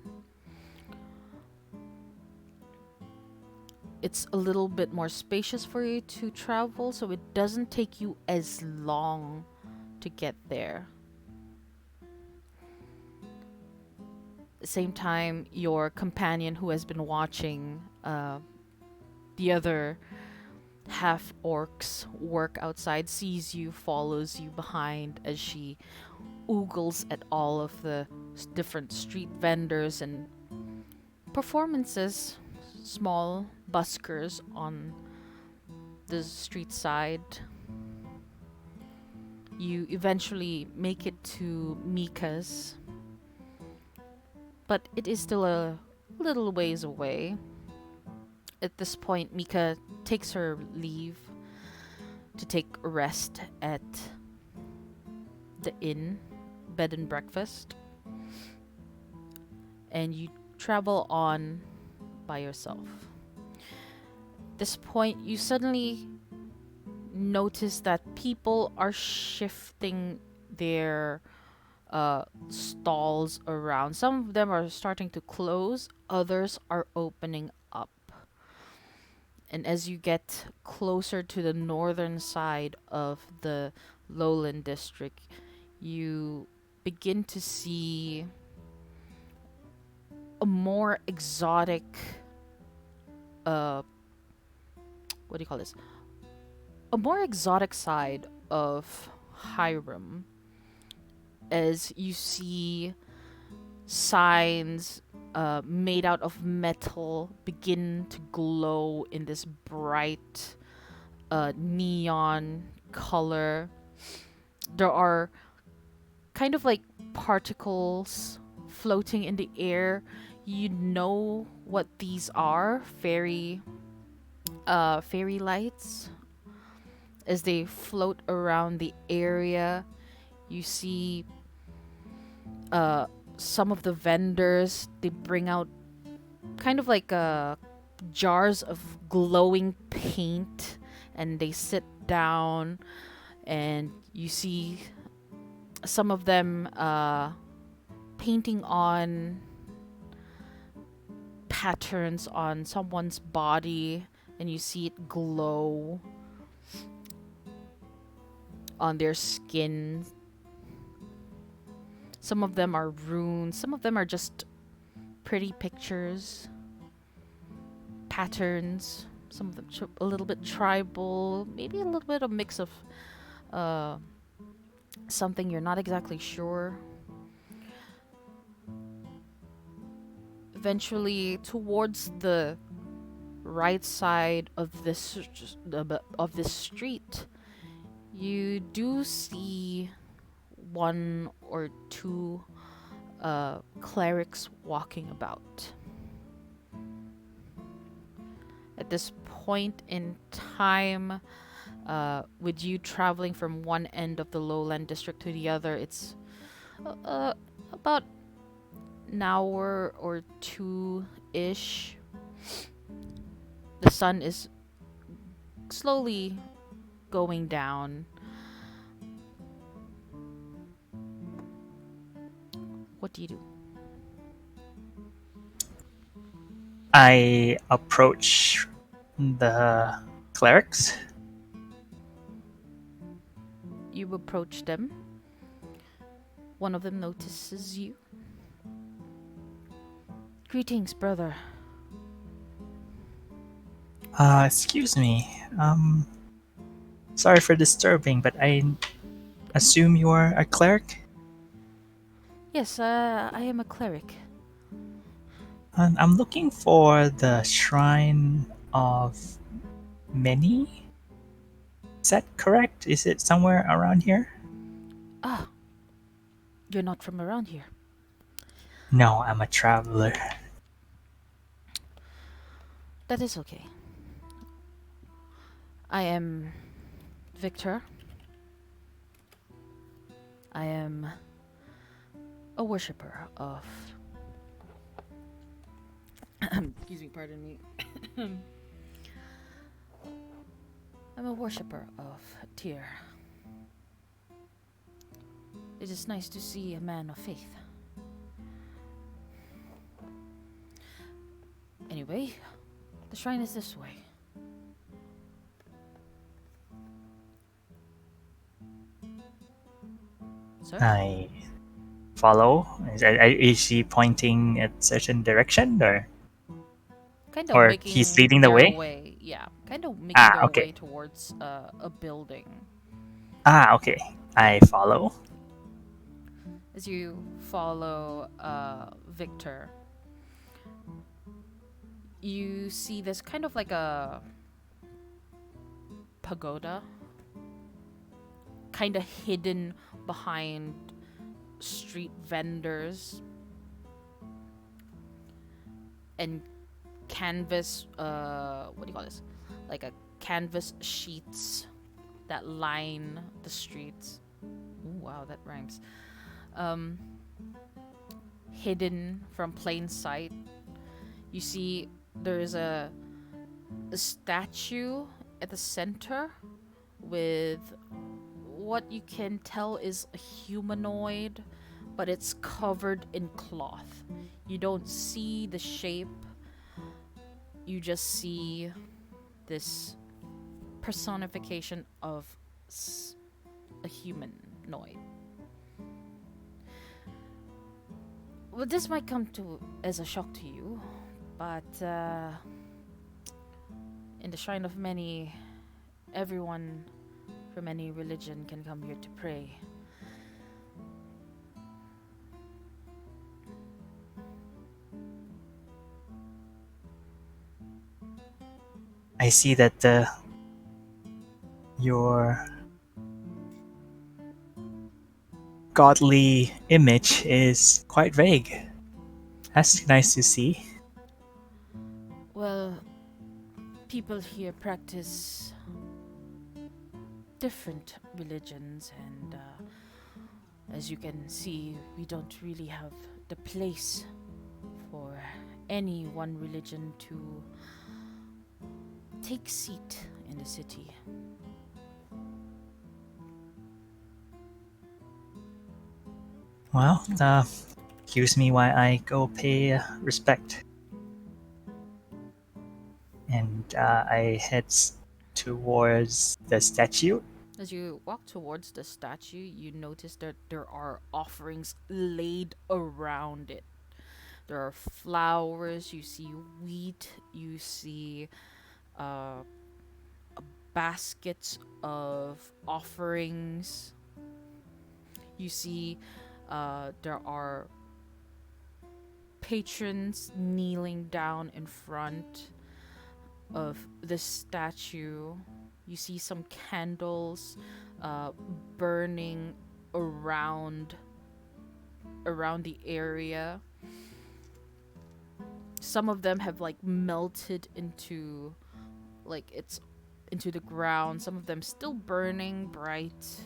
It's a little bit more spacious for you to travel, so it doesn't take you as long to get there. At the same time, your companion who has been watching the other half orcs work outside sees you, follows you behind as she oogles at all of the different street vendors and performances, small buskers on the street side. You eventually make it to Mika's, but it is still a little ways away. At this point, Mika takes her leave to take a rest at the inn, bed and breakfast, and you travel on by yourself. At this point, you suddenly notice that people are shifting their stalls around. Some of them are starting to close, others are opening up. And as you get closer to the northern side of the lowland district, you begin to see a more exotic what do you call this? A more exotic side of Hiram, as you see signs made out of metal begin to glow in this bright neon color. There are kind of like particles floating in the air. You know what these are? Fairy lights. As they float around the area, you see some of the vendors, they bring out kind of like jars of glowing paint, and they sit down, and you see some of them painting on patterns on someone's body, and you see it glow on their skin. Some of them are runes, some of them are just pretty pictures, patterns, some of them a little bit tribal, maybe a little bit of mix of something you're not exactly sure. Eventually, towards the right side of this street, you do see one or two clerics walking about. At this point in time, with you traveling from one end of the lowland district to the other, it's about an hour or two-ish. The sun is slowly going down. What do you do? I approach the clerics. You approach them. One of them notices you. Greetings, brother. Excuse me. Sorry for disturbing, but I assume you are a cleric? Yes, I am a cleric. I'm looking for the Shrine of Many. Is that correct? Is it somewhere around here? Ah, you're not from around here. No, I'm a traveler. That is okay. I am Victor. I am a worshipper of. Excuse me, pardon me. I'm a worshipper of Tyr. It is nice to see a man of faith. Anyway, the shrine is this way. Sir? I follow. Is she pointing at certain direction, Kind of or he's making leading the their way? way. Yeah, kind of making Ah, their way okay. towards a building. Ah, okay. I follow. As you follow Victor, you see this kind of like a pagoda, kind of hidden behind street vendors and canvas. What do you call this? Like a canvas sheets that line the streets. Ooh, wow, that rhymes. Um, hidden from plain sight. You see, there's a statue at the center with what you can tell is a humanoid, but it's covered in cloth. You don't see the shape, you just see this personification of a humanoid. Well, this might come to as a shock to you, but in the shrine of many, everyone from any religion can come here to pray. I see that your godly image is quite vague. That's nice to see. Well, people here practice different religions, and as you can see, we don't really have the place for any one religion to take seat in the city. Well, excuse me while I go pay respect. And I head towards the statue. As you walk towards the statue, you notice that there are offerings laid around it. There are flowers, you see wheat, you see uh, baskets of offerings. You see there are patrons kneeling down in front of the statue. You see some candles burning around the area. Some of them have like melted into the ground. Some of them still burning bright.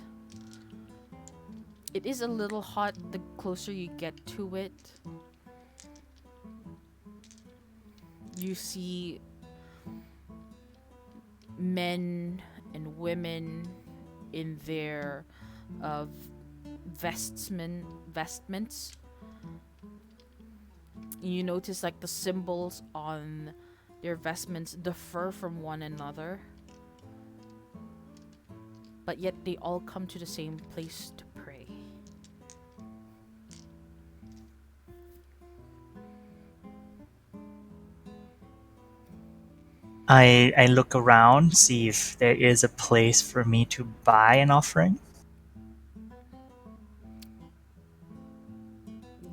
It is a little hot the closer you get to it. You see men and women in their vestments. You notice like the symbols on their vestments differ from one another, but yet they all come to the same place to pray. I look around, see if there is a place for me to buy an offering.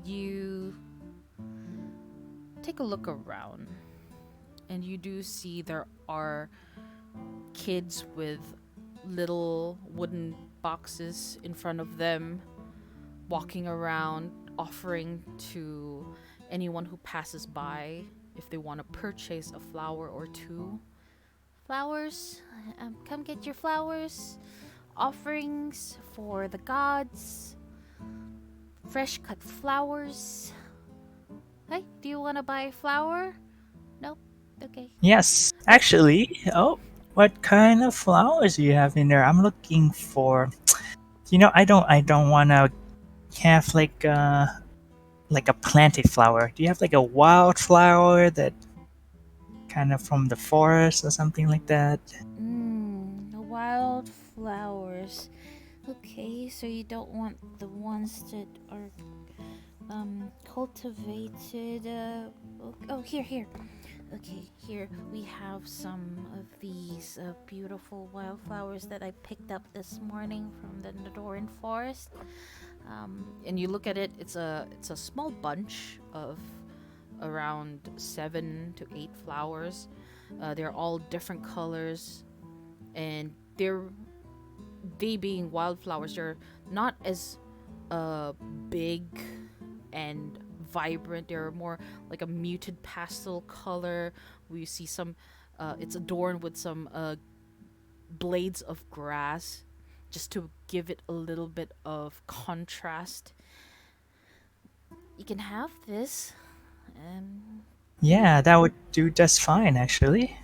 You take a look around, and you do see there are kids with little wooden boxes in front of them, walking around, offering to anyone who passes by if they want to purchase a flower or two. Flowers, come get your flowers. Offerings for the gods. Fresh cut flowers. Hey, do you want to buy a flower? Nope. Okay. Yes, actually. Oh, what kind of flowers do you have in there? I'm looking for. I don't want to have like a planted flower. Do you have like a wild flower that kind of from the forest or something like that? The wildflowers. Okay, so you don't want the ones that are cultivated. Oh, here. Okay, here we have some of these beautiful wildflowers that I picked up this morning from the Nadoran forest. And you look at it; it's a small bunch of around 7 to 8 flowers. They're all different colors, and they being wildflowers, they're not as big and vibrant. They're more like a muted pastel color. We see some. It's adorned with some blades of grass, just to give it a little bit of contrast. You can have this. Yeah, that would do just fine actually.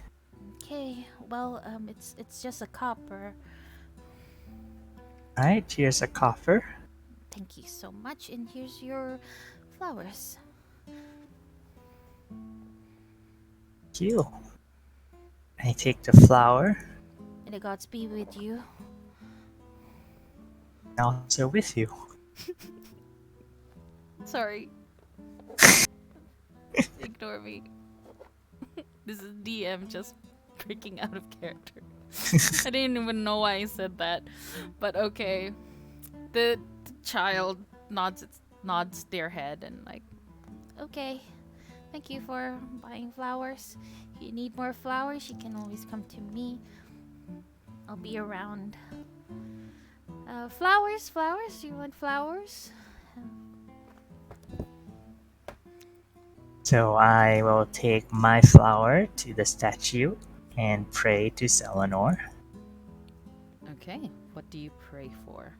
Okay. Well, it's just a copper. All right, here's a coffer. Thank you so much, and here's your flowers. Thank you. I take the flower. And the gods be with you. And also with you. Sorry. Ignore me. This is DM just freaking out of character. I didn't even know why I said that. But okay. The child nods their head and like, okay. Thank you for buying flowers. If you need more flowers, you can always come to me. I'll be around. Flowers. You want flowers? So I will take my flower to the statue and pray to Selenor. Okay. What do you pray for?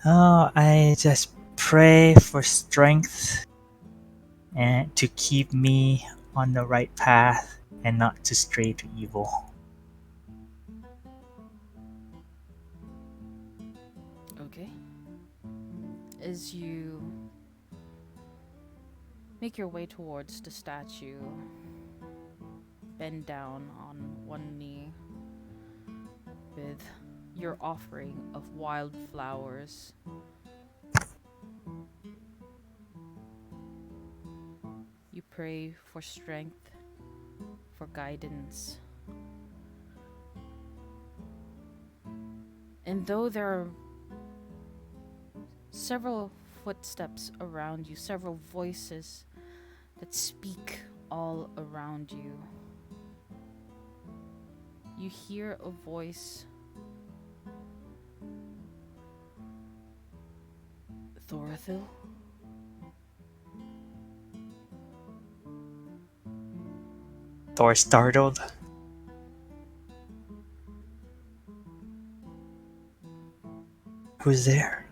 Oh, I just pray for strength and to keep me on the right path and not to stray to evil. Okay. As you make your way towards the statue, bend down on one knee with your offering of wildflowers. You pray for strength, for guidance. And though there are several footsteps around you, several voices that speak all around you, you hear a voice. Thorathil? Thor startled. Who's there?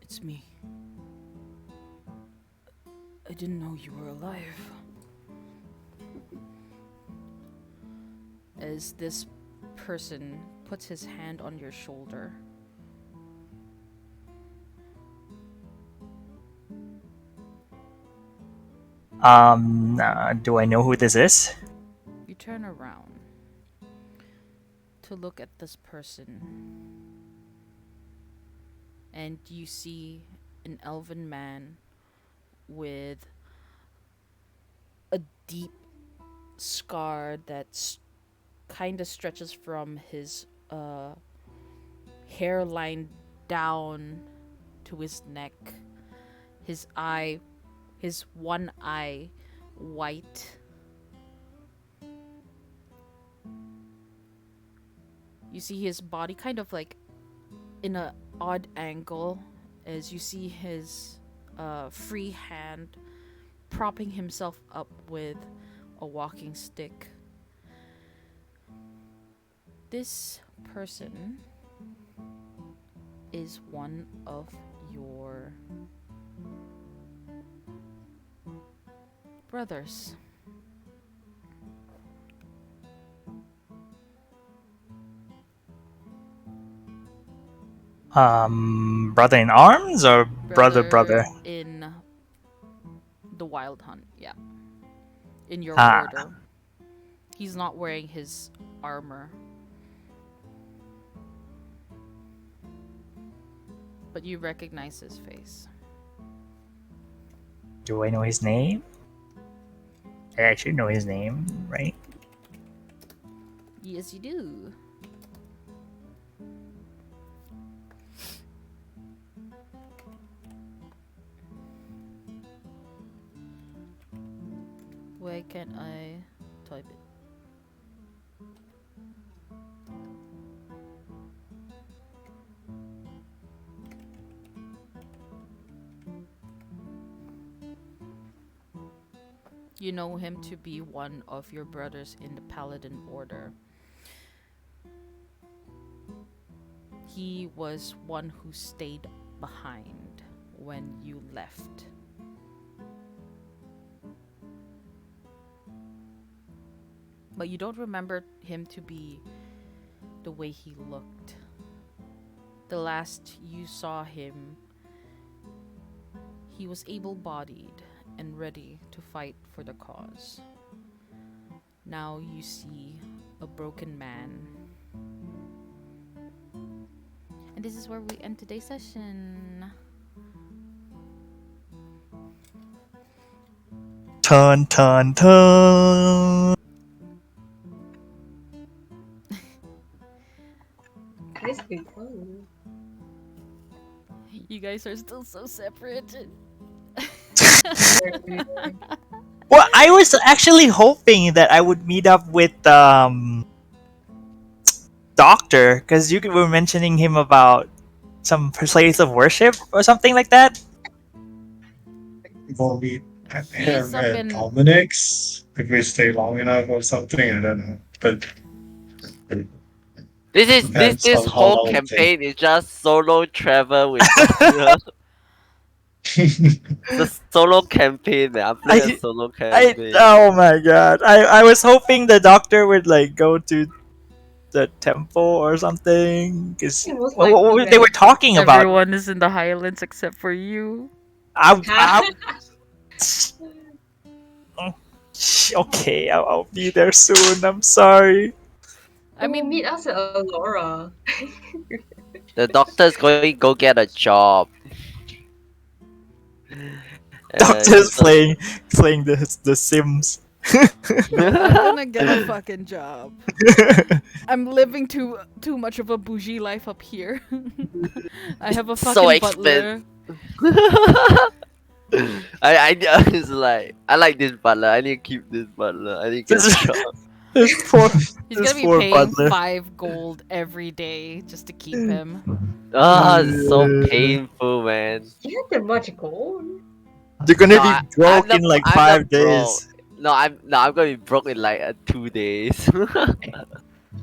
It's me. I didn't know you were alive. As this person puts his hand on your shoulder, Do I know who this is? you turn around to look at this person, and you see an elven man with a deep scar that kind of stretches from his hairline down to his neck. His one eye white. You see his body kind of like in a odd angle as you see his free hand propping himself up with a walking stick. This person is one of your brothers. Brother in arms or brother? In the Wild Hunt, yeah. In your Ah, order. He's not wearing his armor. But you recognize his face. do I know his name? I actually know his name, right? Yes, you do. Why can't I type it? You know him to be one of your brothers in the Paladin Order. He was one who stayed behind when you left. But you don't remember him to be the way he looked. The last you saw him, he was able-bodied and ready to fight for the cause. Now you see a broken man. And this is where we end today's session. Turn, turn, turn. Nicely done. You guys are still so separate. Well, I was actually hoping that I would meet up with Doctor, because you were mentioning him about some place of worship or something like that. Will be He's him up and in. Dominic's if we stay long enough or something. I don't know, but This depends this on how whole long it takes. campaign is just solo travel with Doctor. It's a solo campaign, man. I'm playing a I, solo campaign. oh my god! I was hoping the Doctor would like go to the temple or something, because Most likely, they were right? talking about. Everyone is in the Highlands except for you. I okay, I'll be there soon. I'm sorry. I Oh, meet mean, us at Aurora. The Doctor's going to go get a job. Doctor's He's playing the Sims. I'm not gonna get a fucking job. I'm living too much of a bougie life up here. I have a so fucking expensive. butler. I it's like I like this butler. I need to keep this butler. I need to get a this job. this poor He's this gonna be poor paying butler. 5 gold every day just to keep him. Ah, it's so painful, man. You had that much gold? You're gonna No, be broke in like I'm not 5 broke. days. I'm gonna be broke in like 2 days.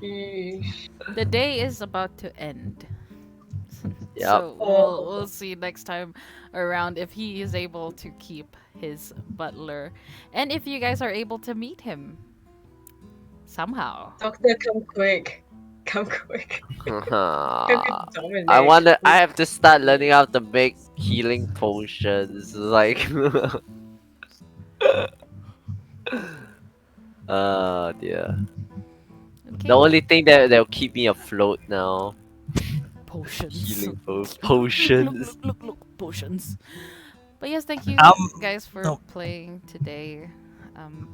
Sheesh. The day is about to end. Yep. So Oh, we'll see next time around if he is able to keep his butler and if you guys are able to meet him somehow. Doctor, come quick. Come quick. Come with I Dominic. have to start learning how to make healing potions. Like, oh dear. Okay. The only thing that'll keep me afloat now, Potions. healing Look, potions. potions. But yes, thank you Um, guys for no. playing today. Um,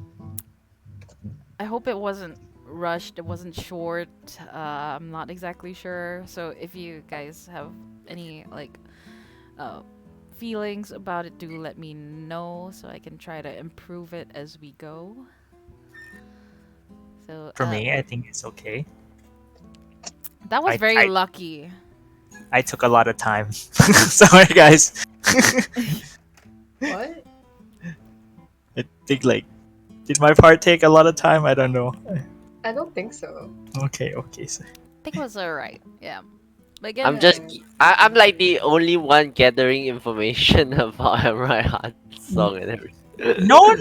I hope it wasn't rushed. It wasn't short. I'm not exactly sure. So if you guys have any like uh, feelings about it, do let me know so I can try to improve it as we go. So For me, I think it's okay. That was I- very I- lucky. I took a lot of time. Sorry, guys. What? I think like, did my part take a lot of time? I don't know. I don't think so. Okay, so I think it was alright. Yeah. But I'm again, just I'm like the only one gathering information about Raihan's song and everything. no,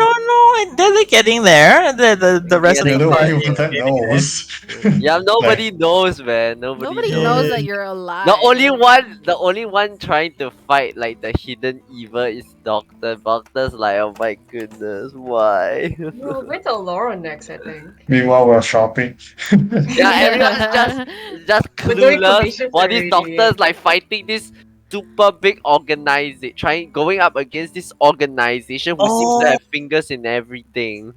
they're getting there. The rest of You're the the Getting only party one is that getting there. knows. Yeah, nobody Like, knows, man. Nobody nobody knows. knows Yeah. that you're alive. The only one trying to fight like the hidden evil is Doctor. Doctor's like, oh my goodness, why? No, wait till Laura next, I think. meanwhile, we're shopping. Yeah, everyone's just We're doing clueless. commissions While these already. doctors like fighting this super big organization, going up against this organization who seems to Oh, have fingers in everything.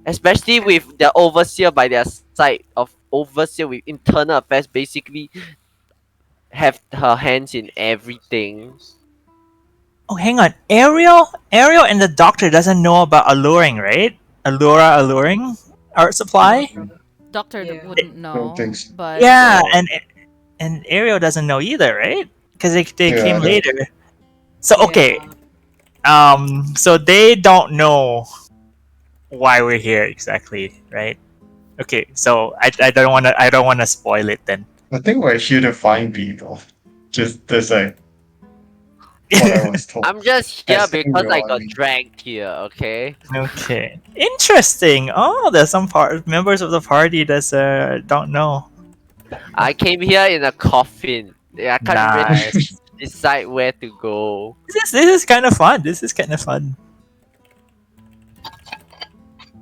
Especially with the overseer by their side of overseer with internal affairs, basically have her hands in everything. oh, hang on. Ariel, and the doctor doesn't know about alluring, right? Alluring art supply. Doctor Yeah. wouldn't Don't think know, so. but Yeah, No. and Ariel doesn't know either, right? Because they Yeah, came I don't- later. So okay, Yeah. so they don't know why we're here exactly, right? Okay, so I don't wanna spoil it then. I think we're here to find people. Just that's like what I was told. I'm just here As because I Ariel, got mean. dragged here, okay? Okay, interesting. Oh, there's some members of the party that don't know. I came here in a coffin. Yeah, I can't really Nice. decide where to go. This is kind of fun. This is kind of fun.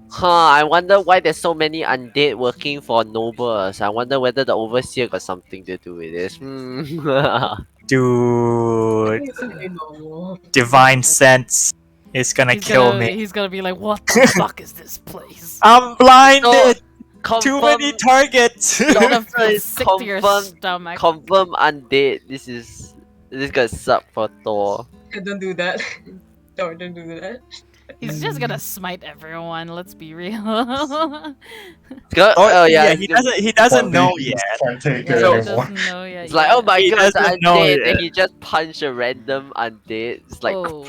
Huh, I wonder why there's so many undead working for nobles. I wonder whether the overseer got something to do with this. I Dude, think it's pretty normal. divine sense is gonna kill me. he's gonna be like, what the fuck is this place? I'm blinded. So, Too many targets. You're gonna so feel it's sick to your stomach. confirm undead. This gonna suck for Thor. Don't do that. Don't do that. He's just gonna smite everyone. Let's be real. Oh, yeah, it's he gonna- doesn't One know day he yet. just can't take Yeah, it So- he anymore. doesn't know yet. It's like, oh my He god, it's doesn't know undead. Then yet. he just punched a random undead. It's like, oh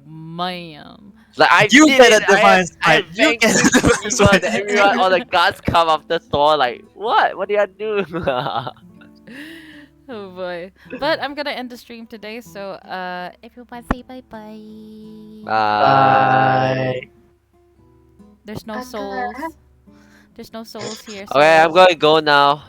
man. it's like I You did get it. a divine I smite. You get a vanquished divine evil. smite. Then everyone, all the guards come after Thor. Like, what? What did I do? Oh boy. But I'm gonna end the stream today, so everyone say bye bye. Bye. There's no souls. There's no souls here. So Okay, I'm gonna go now.